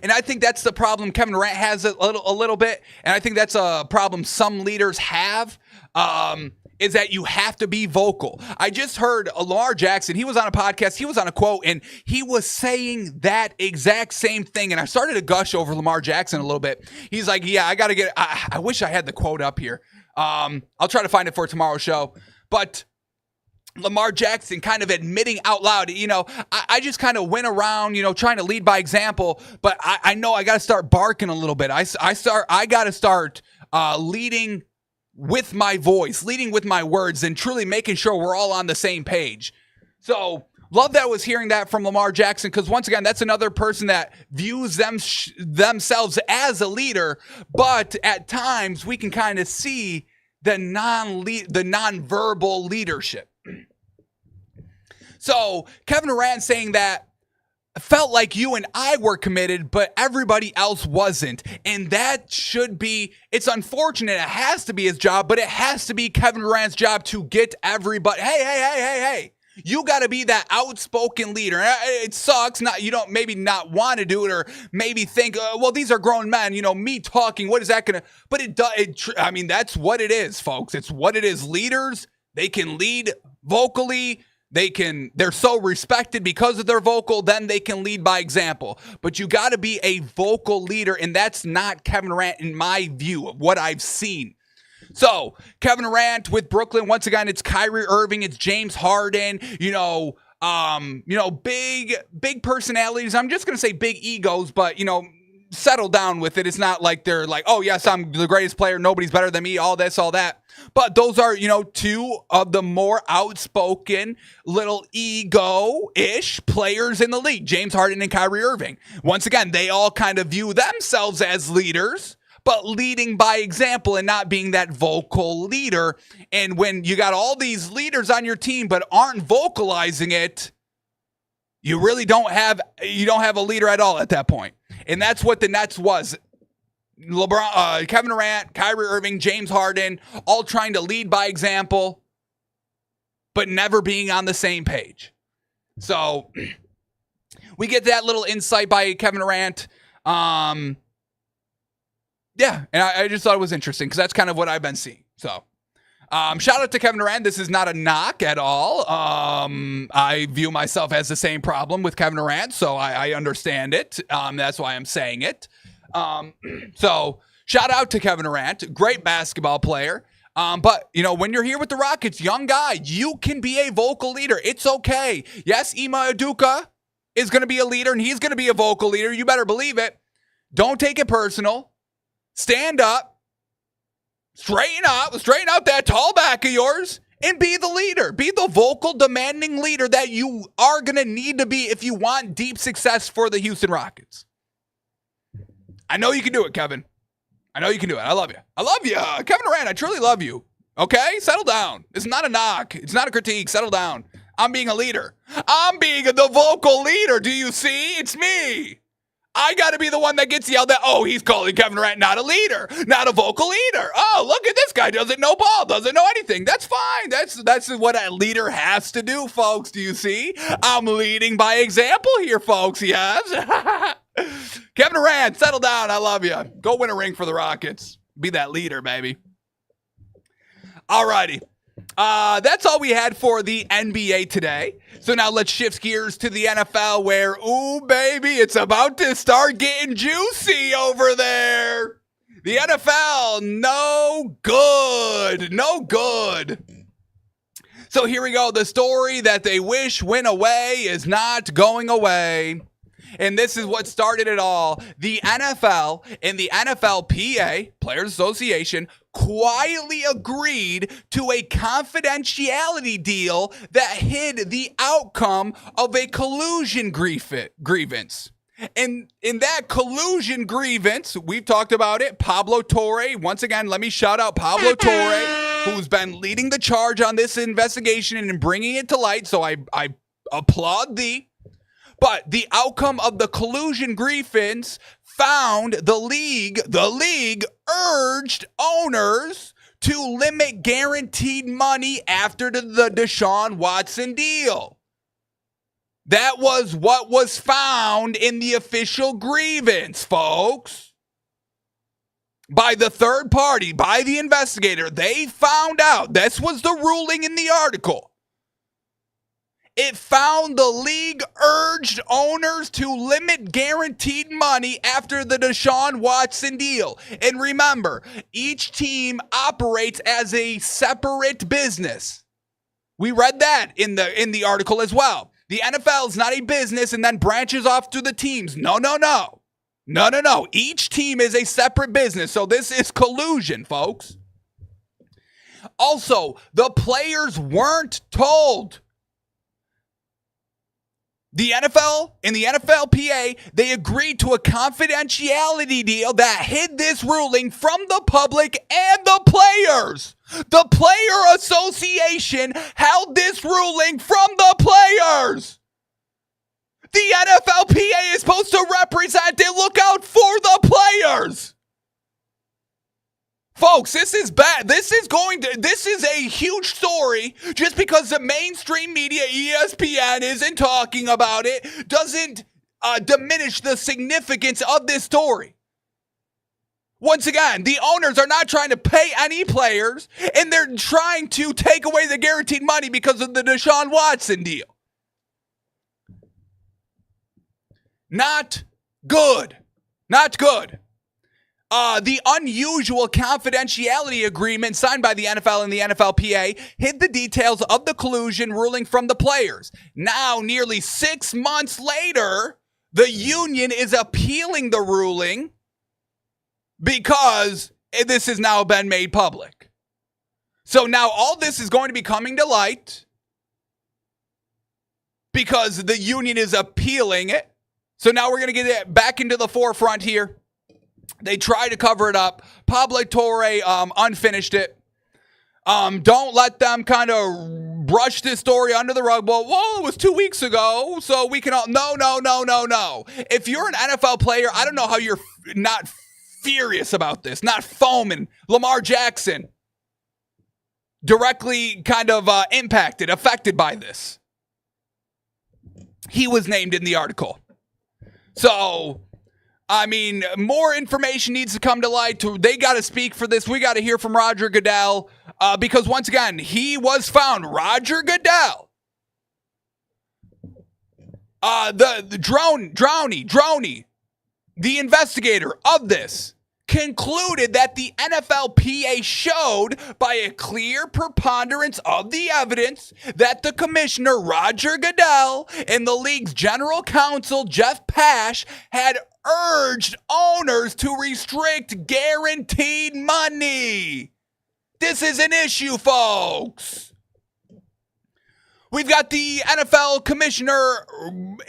And I think that's the problem Kevin Durant has a little bit. And I think that's a problem some leaders have, is that you have to be vocal. I just heard Lamar Jackson. He was on a podcast. He was on a quote, and he was saying that exact same thing. And I started to gush over Lamar Jackson a little bit. He's like, yeah, I got to get it. I wish I had the quote up here. I'll try to find it for tomorrow's show. But Lamar Jackson kind of admitting out loud, I just kind of went around, trying to lead by example, but I know I got to start barking a little bit. I got to start leading with my voice, leading with my words, and truly making sure we're all on the same page. So love that was hearing that from Lamar Jackson, because once again, that's another person that views themselves as a leader, but at times we can kind of see the non-verbal leadership. So Kevin Durant saying that felt like you and I were committed, but everybody else wasn't. And that should be, it's unfortunate. It has to be his job, but it has to be Kevin Durant's job to get everybody, hey. You got to be that outspoken leader. It sucks. You don't maybe not want to do it, or maybe think, well, these are grown men. Me talking, what is that going to? But it does. That's what it is, folks. It's what it is. Leaders, they can lead vocally. They're so respected because of their vocal, then they can lead by example. But you got to be a vocal leader, and that's not Kevin Durant in my view of what I've seen. So, Kevin Durant with Brooklyn, once again, it's Kyrie Irving, it's James Harden, big personalities. I'm just going to say big egos, but, settle down with it. It's not like they're like, oh, yes, I'm the greatest player. Nobody's better than me, all this, all that. But those are, two of the more outspoken little ego-ish players in the league, James Harden and Kyrie Irving. Once again, they all kind of view themselves as leaders, but leading by example and not being that vocal leader. And when you got all these leaders on your team but aren't vocalizing it, you really don't have a leader at all at that point. And that's what the Nets was. LeBron, Kevin Durant, Kyrie Irving, James Harden, all trying to lead by example, but never being on the same page. So we get that little insight by Kevin Durant. And I just thought it was interesting because that's kind of what I've been seeing. So shout out to Kevin Durant. This is not a knock at all. I view myself as the same problem with Kevin Durant, so I understand it. That's why I'm saying it. So shout out to Kevin Durant, great basketball player. But when you're here with the Rockets, young guy, you can be a vocal leader. It's okay. Yes, Ime Udoka is going to be a leader, and he's going to be a vocal leader. You better believe it. Don't take it personal. Stand up. Straighten out that tall back of yours, and be the leader. Be the vocal, demanding leader that you are going to need to be if you want deep success for the Houston Rockets. I know you can do it, Kevin. I know you can do it. I love you. Kevin Durant, I truly love you. Okay? Settle down. It's not a knock. It's not a critique. Settle down. I'm being a leader. I'm being the vocal leader. Do you see? It's me. I got to be the one that gets yelled at. Oh, he's calling Kevin Durant not a leader, not a vocal leader. Oh, look at this guy. Doesn't know ball, doesn't know anything. That's fine. That's what a leader has to do, folks. Do you see? I'm leading by example here, folks. Yes. Kevin Durant, settle down. I love you. Go win a ring for the Rockets. Be that leader, baby. All righty. That's all we had for the NBA today. So now let's shift gears to the NFL where, ooh, baby, it's about to start getting juicy over there. The NFL, no good. No good. So here we go. The story that they wish went away is not going away. And this is what started it all. The NFL and the NFLPA, Players Association, quietly agreed to a confidentiality deal that hid the outcome of a collusion grievance. And in that collusion grievance, we've talked about it. Pablo Torre, once again, let me shout out Pablo Torre, who's been leading the charge on this investigation and bringing it to light. So I applaud thee. But the outcome of the collusion grievance found the league urged owners to limit guaranteed money after the Deshaun Watson deal. That was what was found in the official grievance, folks. By the third party, by the investigator, they found out. This was the ruling in the article. It found the league urged owners to limit guaranteed money after the Deshaun Watson deal. And remember, each team operates as a separate business. We read that in the article as well. The NFL is not a business and then branches off to the teams. No. Each team is a separate business. So this is collusion, folks. Also, the players weren't told. The NFL and the NFLPA, they agreed to a confidentiality deal that hid this ruling from the public and the players. The Player Association held this ruling from the players. The NFLPA is supposed to represent and look out for the players. Folks, this is bad. This is a huge story. Just because the mainstream media, ESPN, isn't talking about it, doesn't diminish the significance of this story. Once again, the owners are not trying to pay any players, and they're trying to take away the guaranteed money because of the Deshaun Watson deal. Not good. Not good. The unusual confidentiality agreement signed by the NFL and the NFLPA hid the details of the collusion ruling from the players. Now, nearly 6 months later, the union is appealing the ruling because this has now been made public. So now all this is going to be coming to light because the union is appealing it. So now we're going to get it back into the forefront here. They tried to cover it up. Pablo Torre unfinished it. Don't let them kind of brush this story under the rug. Well, it was 2 weeks ago, so we can all... No. If you're an NFL player, I don't know how you're not furious about this, not foaming. Lamar Jackson directly kind of affected by this. He was named in the article. So... I mean, more information needs to come to light. They got to speak for this. We got to hear from Roger Goodell because, once again, he was found. Roger Goodell, the Droney, the investigator of this, concluded that the NFLPA showed by a clear preponderance of the evidence that the commissioner, Roger Goodell, and the league's general counsel, Jeff Pash, had urged owners to restrict guaranteed money. This is an issue, folks. We've got the NFL commissioner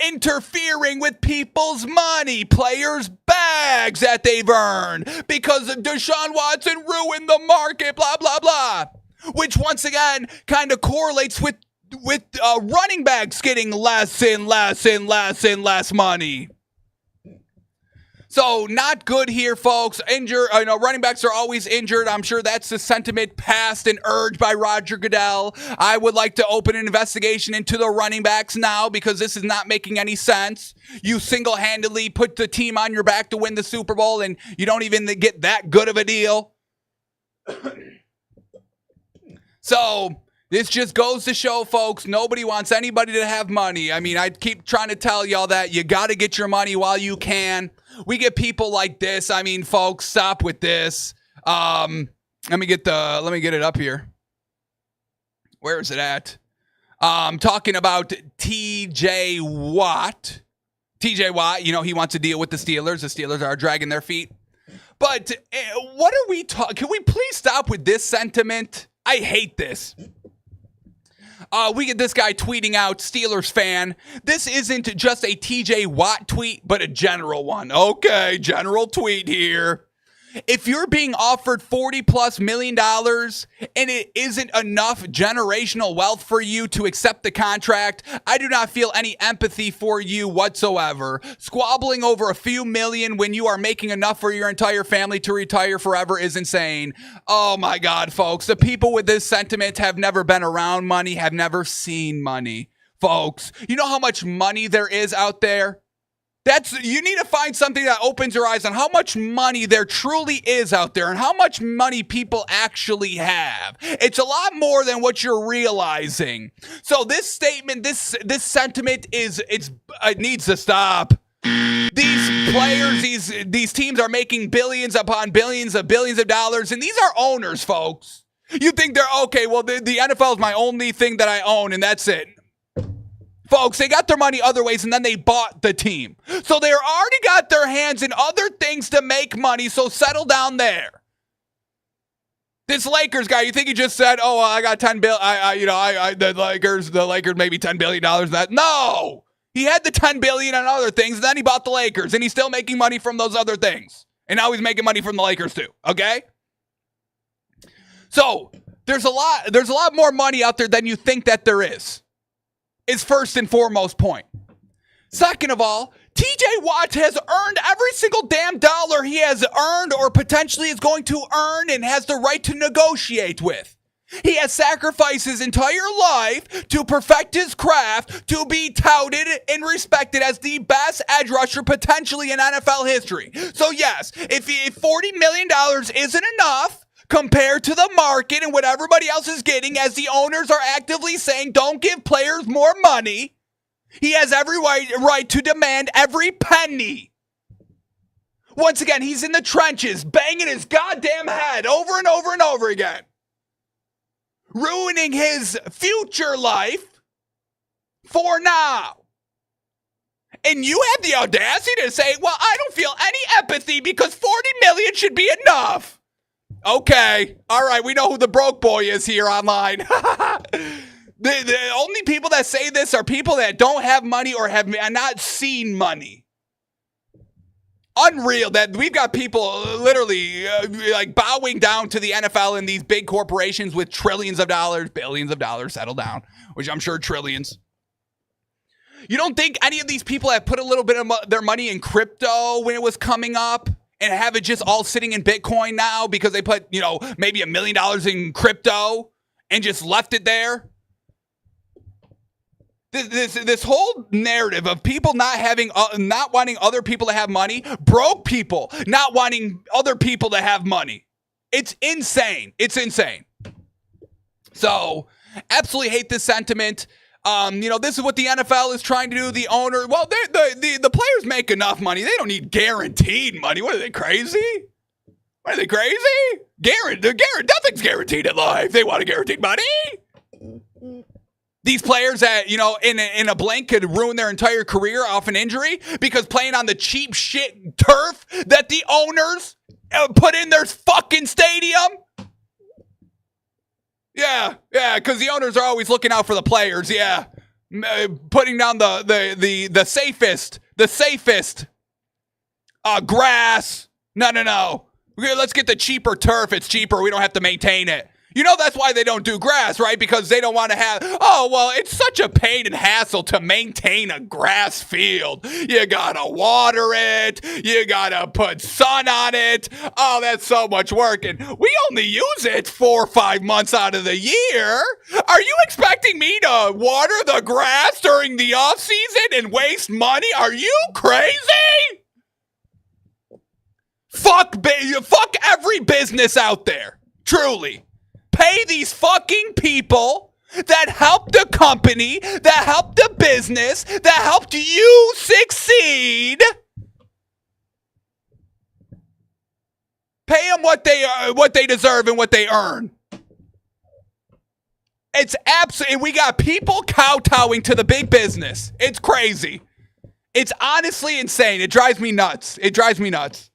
interfering with people's money, players' bags that they've earned because Deshaun Watson ruined the market, blah, blah, blah. Which, once again, kind of correlates with running backs getting less and less money. So not good here, folks. Running backs are always injured. I'm sure that's the sentiment passed and urged by Roger Goodell. I would like to open an investigation into the running backs now because this is not making any sense. You single-handedly put the team on your back to win the Super Bowl, and you don't even get that good of a deal. So this just goes to show, folks, nobody wants anybody to have money. I mean, I keep trying to tell y'all that you got to get your money while you can. We get people like this. I mean, folks, stop with this. Let me get it up here. Where is it at? Talking about TJ Watt. TJ Watt, he wants to deal with the Steelers. The Steelers are dragging their feet. But what are we talking? Can we please stop with this sentiment? I hate this. We get this guy tweeting out, Steelers fan. This isn't just a TJ Watt tweet, but a general one. Okay, general tweet here. If you're being offered $40+ million and it isn't enough generational wealth for you to accept the contract, I do not feel any empathy for you whatsoever. Squabbling over a few million when you are making enough for your entire family to retire forever is insane. Oh my God, folks. The people with this sentiment have never been around money, have never seen money. Folks, you know how much money there is out there? You need to find something that opens your eyes on how much money there truly is out there and how much money people actually have. It's a lot more than what you're realizing. So this statement, this sentiment it needs to stop. These players, these teams are making billions upon billions of dollars, and these are owners, folks. You think they're okay, well, the NFL is my only thing that I own, and that's it. Folks, they got their money other ways, and then they bought the team. So they already got their hands in other things to make money, so settle down there. This Lakers guy, you think he just said, oh, I got $10 billion, the Lakers maybe $10 billion that? No! He had the $10 billion on other things, and then he bought the Lakers, and he's still making money from those other things. And now he's making money from the Lakers too, okay? So, there's a lot more money out there than you think that there is first and foremost point. Second of all, TJ Watt has earned every single damn dollar he has earned or potentially is going to earn and has the right to negotiate with. He has sacrificed his entire life to perfect his craft, to be touted and respected as the best edge rusher potentially in NFL history. So yes, if $40 million isn't enough, compared to the market and what everybody else is getting, as the owners are actively saying, don't give players more money, he has every right to demand every penny. Once again, he's in the trenches, banging his goddamn head over and over and over again, ruining his future life for now. And you have the audacity to say, well, I don't feel any empathy because $40 million should be enough. Okay, all right, we know who the broke boy is here online. The only people that say this are people that don't have money or have not seen money. Unreal that we've got people literally bowing down to the NFL and these big corporations with trillions of dollars, billions of dollars, settle down, which I'm sure trillions. You don't think any of these people have put a little bit of their money in crypto when it was coming up? And have it just all sitting in Bitcoin now because they put, maybe $1 million in crypto and just left it there? This whole narrative of people not wanting other people to have money, broke people not wanting other people to have money. It's insane. It's insane. So, absolutely hate this sentiment. This is what the NFL is trying to do. The owner, well, the players make enough money. They don't need guaranteed money. What are they, crazy? Are they crazy? Nothing's guaranteed in life. They want a guaranteed money. These players that, in a blink could ruin their entire career off an injury because playing on the cheap shit turf that the owners put in their fucking stadium. Yeah, because the owners are always looking out for the players, yeah. Putting down the safest grass. No. Let's get the cheaper turf. It's cheaper. We don't have to maintain it. You know that's why they don't do grass, right? Because they don't want to have, oh, well, it's such a pain and hassle to maintain a grass field. You gotta water it. You gotta put sun on it. Oh, that's so much work. And we only use it 4 or 5 months out of the year. Are you expecting me to water the grass during the off season and waste money? Are you crazy? Fuck every business out there. Truly. Pay these fucking people that helped the company, that helped the business, that helped you succeed. Pay them what they deserve and what they earn. It's absolutely, we got people kowtowing to the big business. It's crazy. It's honestly insane. It drives me nuts. It drives me nuts.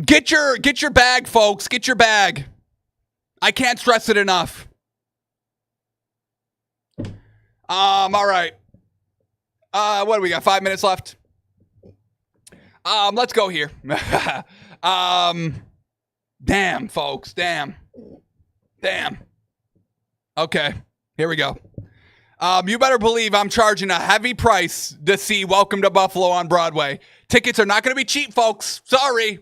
Get your bag, folks. Get your bag. I can't stress it enough. All right. What do we got? 5 minutes left. Let's go here. Damn, folks. Damn. Okay. Here we go. You better believe I'm charging a heavy price to see Welcome to Buffalo on Broadway. Tickets are not going to be cheap, folks. Sorry,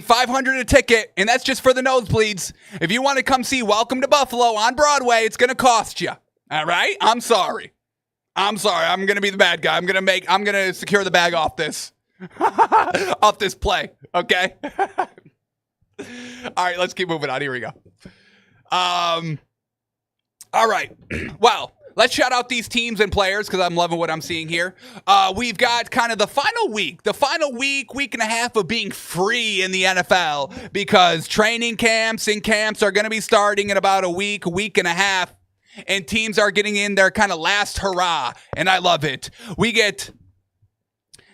$500 a ticket, and that's just for the nosebleeds. If you want to come see Welcome to Buffalo on Broadway, it's going to cost you. All right? I'm sorry. I'm going to be the bad guy. I'm going to secure the bag off this. Off this play, okay? All right, let's keep moving on. Here we go. All right. Well, let's shout out these teams and players because I'm loving what I'm seeing here. We've got kind of the final week and a half of being free in the NFL because training camps and camps are going to be starting in about a week and a half, and teams are getting in their kind of last hurrah, and I love it. We get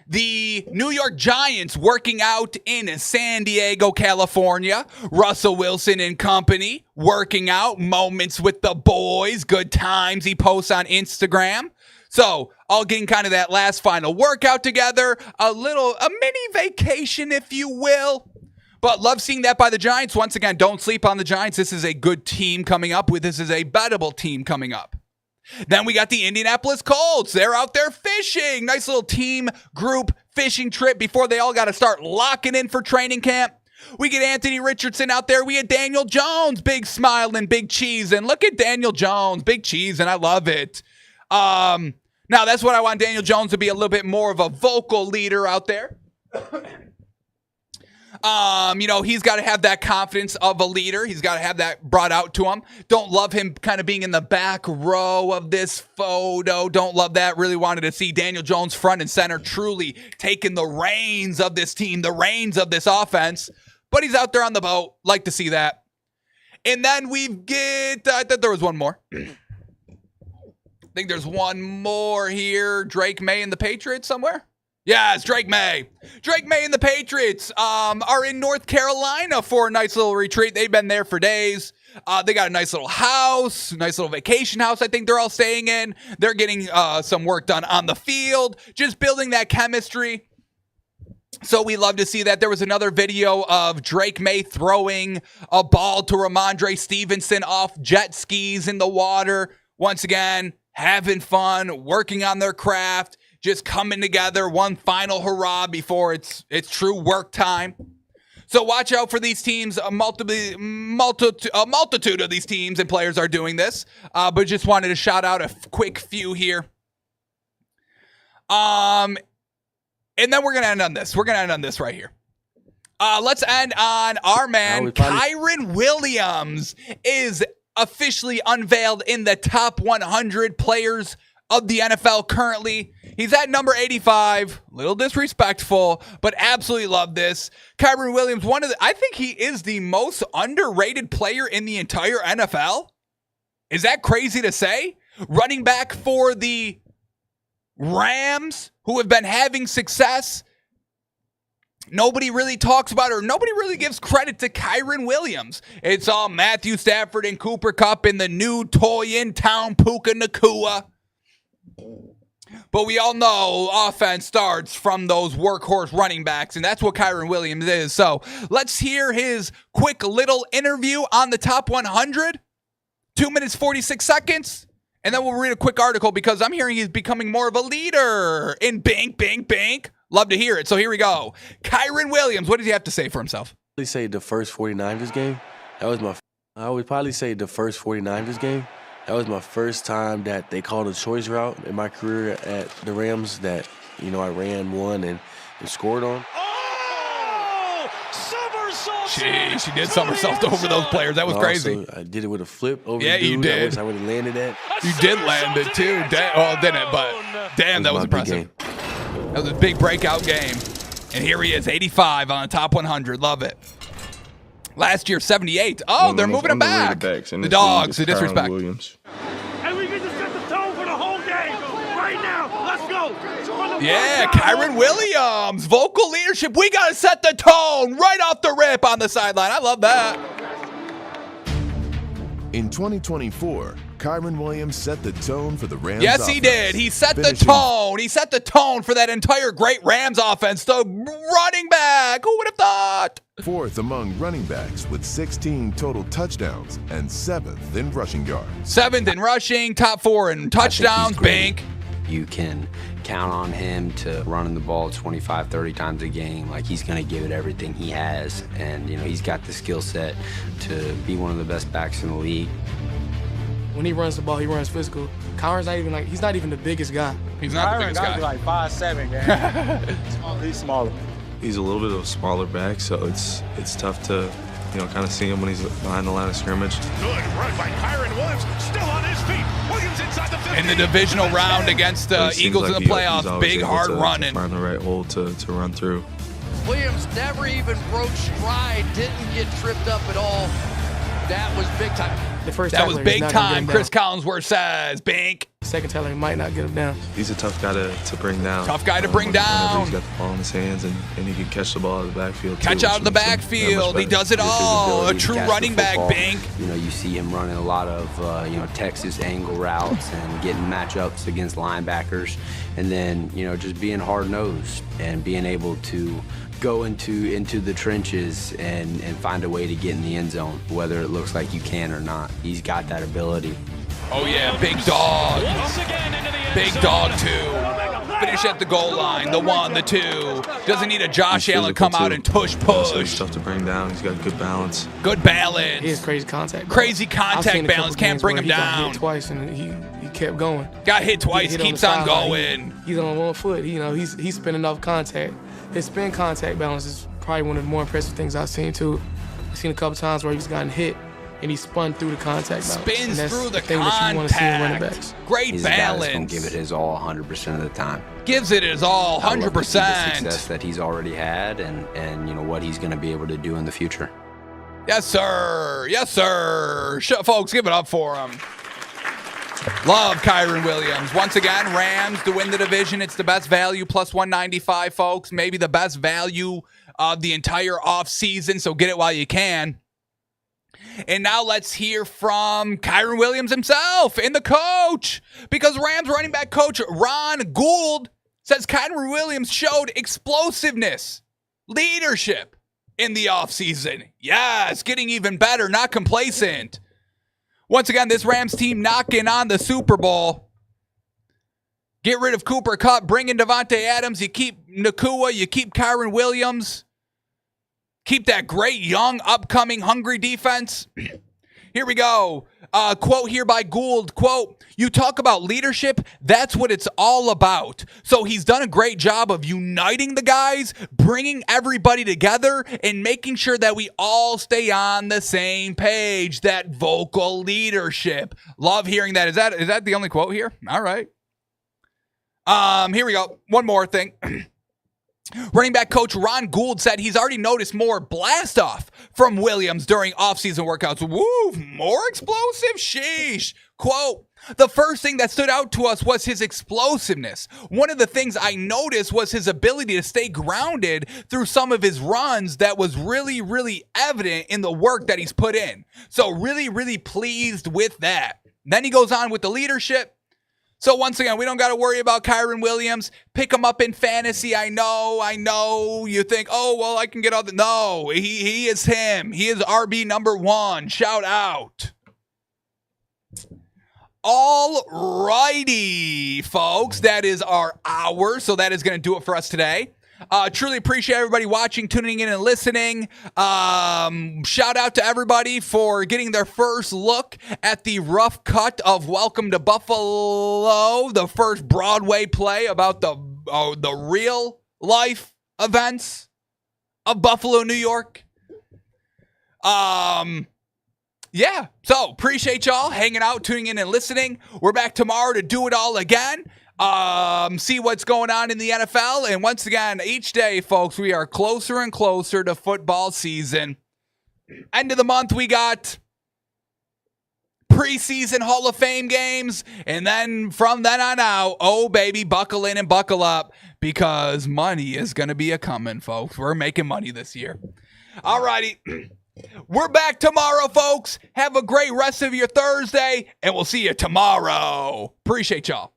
the New York Giants working out in San Diego, California. Russell Wilson and company working out, moments with the boys, good times he posts on Instagram. So all getting kind of that last final workout together, a mini vacation, if you will. But love seeing that by the Giants. Once again, don't sleep on the Giants. This is a good team coming up. This is a bettable team coming up. Then we got the Indianapolis Colts. They're out there fishing. Nice little team group fishing trip before they all got to start locking in for training camp. We get Anthony Richardson out there. We had Daniel Jones, big smile and big cheese. And look at Daniel Jones, big cheese, and I love it. Now, that's what I want Daniel Jones to be a little bit more of a vocal leader out there. He's got to have that confidence of a leader. He's got to have that brought out to him. Don't love him kind of being in the back row of this photo. Don't love that. Really wanted to see Daniel Jones front and center, truly taking the reins of this team, the reins of this offense. But he's out there on the boat. Like to see that. And then I thought there was one more. I think there's one more here. Drake May and the Patriots somewhere. Yeah, it's Drake May. Drake May and the Patriots are in North Carolina for a nice little retreat. They've been there for days. They got a nice little house, nice little vacation house I think they're all staying in. They're getting some work done on the field, just building that chemistry. So we love to see that. There was another video of Drake May throwing a ball to Ramondre Stevenson off jet skis in the water. Once again, having fun, working on their craft. Just coming together, one final hurrah before it's true work time. So watch out for these teams. A multitude of these teams and players are doing this. But just wanted to shout out a quick few here. And then we're gonna end on this. We're gonna end on this right here. Let's end on our man Kyren Williams is officially unveiled in the top 100 players of the NFL currently. He's at number 85. Little disrespectful, but absolutely love this. Kyren Williams, I think he is the most underrated player in the entire NFL. Is that crazy to say? Running back for the Rams, who have been having success. Nobody really talks about it, or nobody really gives credit to Kyren Williams. It's all Matthew Stafford and Cooper Kupp and the new toy in town, Puka Nacua. But we all know offense starts from those workhorse running backs, and that's what Kyren Williams is. So let's hear his quick little interview on the top 100. 2 minutes, 46 seconds. And then we'll read a quick article because I'm hearing he's becoming more of a leader in Bank. Love to hear it. So here we go. Kyren Williams, what does he have to say for himself? Probably say the first 49ers game. That was my. I would probably say the first 49ers game. That was my first time that they called a choice route in my career at the Rams that, I ran one and scored on. Oh! Somersault! Jeez, he did somersault over those players. That was crazy. Also, I did it with a flip over Yeah, the dude. you did. I wish I would have landed that. You did land it too. Well, didn't, but damn, that was my big impressive. game. That was a big breakout game. And here he is, 85 on the top 100. Love it. Last year, 78. Oh, they're moving him back. The Dogs, the disrespect. And we get to set the tone for the whole game. Right now, let's go. Yeah, Kyren Williams, vocal leadership. We got to set the tone right off the rip on the sideline. I love that. In 2024, Kyren Williams set the tone for the Rams Yes, offense, he did. He set the finishing tone. He set the tone for that entire great Rams offense. The running back. Who would have thought? fourth among running backs with 16 total touchdowns and 7th in rushing yards. 7th in rushing, top 4 in touchdowns. Bank. You can count on him to running the ball 25, 30 times a game. Like, he's going to give it everything he has. And, he's got the skill set to be one of the best backs in the league. When he runs the ball, he runs physical. Kyren's not even he's not even the biggest guy. He's not the biggest guy. Like 5'7", man. He's smaller. He's a little bit of a smaller back, so it's tough to, kind of see him when he's behind the line of scrimmage. Good run by Kyren Williams, still on his feet. Williams inside the 50. In the divisional round against the But it seems Eagles like in the he's playoffs, always big, able hard to running. find the right hole to run through. Williams never even broke stride, didn't get tripped up at all. That was big time. The first That was tackler is big not gonna get time, him Chris down. Collinsworth says. Bank. Second tackler, he might not get him down. He's a tough guy to bring down. Tough guy to bring Whenever down. He's got the ball in his hands, and he can catch the ball out of the backfield. Catch too, out of the which makes him that much backfield. He better. does it all. A Ability to true catch the running back, football. Bank. You see him running a lot of, Texas angle routes and getting matchups against linebackers. And then, just being hard-nosed and being able to go into the trenches and find a way to get in the end zone, whether it looks like you can or not. He's got that ability. Oh, yeah, big dog. Big dog, too. Finish at the goal line. The 1, the 2. Doesn't need a Josh He's Allen physical, come out too. and push. So he's tough to bring down. He's got good balance. Good balance. He has crazy contact. Crazy I've contact seen a couple balance. Can't games bring where him he got down. hit twice and he kept going. Got hit twice. He hit Keeps the on sideline. going. He's on one foot. He's spinning off contact. His spin contact balance is probably one of the more impressive things I've seen too. I've seen a couple times where he's gotten hit and he spun through the contact balance. Spins And that's through the thing that you want to see in running contact. backs. Great He's a guy that's balance. going to give it his all 100% of the time. Gives it his all, I love to see the 100%. success that he's already had and what he's going to be able to do in the future. Yes, sir. Yes, sir. Folks, give it up for him. Love Kyren Williams. Once again, Rams to win the division. It's the best value, plus 195, folks. Maybe the best value of the entire offseason, so get it while you can. And now let's hear from Kyren Williams himself and the coach. Because Rams running back coach Ron Gould says Kyren Williams showed explosiveness, leadership in the offseason. Yes, getting even better, not complacent. Once again, this Rams team knocking on the Super Bowl. Get rid of Cooper Kupp, bring in Devontae Adams. You keep Nakua, you keep Kyren Williams. Keep that great, young, upcoming, hungry defense. Here we go. Quote here by Gould. Quote, you talk about leadership, that's what it's all about. So he's done a great job of uniting the guys, bringing everybody together, and making sure that we all stay on the same page. That vocal leadership. Love hearing that. Is that the only quote here? All right. Here we go. One more thing. Running back coach Ron Gould said he's already noticed more blast off from Williams during offseason workouts. Woo, more explosive? Sheesh. Quote, the first thing that stood out to us was his explosiveness. One of the things I noticed was his ability to stay grounded through some of his runs that was really, really evident in the work that he's put in. So really, really pleased with that. Then he goes on with the leadership. So once again, we don't got to worry about Kyron Williams. Pick him up in fantasy. I know. You think, oh, well, I can get all the... No, he is him. He is RB number 1. Shout out. All righty, folks. That is our hour. So that is going to do it for us today. Truly appreciate everybody watching, tuning in, and listening. Shout out to everybody for getting their first look at the rough cut of Welcome to Buffalo, the first Broadway play about the real life events of Buffalo, New York. Yeah, so appreciate y'all hanging out, tuning in, and listening. We're back tomorrow to do it all again. See what's going on in the NFL. And once again, each day, folks, we are closer and closer to football season. End of the month, we got preseason Hall of Fame games. And then from then on out, oh, baby, buckle in and buckle up because money is going to be a-coming, folks. We're making money this year. All righty. We're back tomorrow, folks. Have a great rest of your Thursday, and we'll see you tomorrow. Appreciate y'all.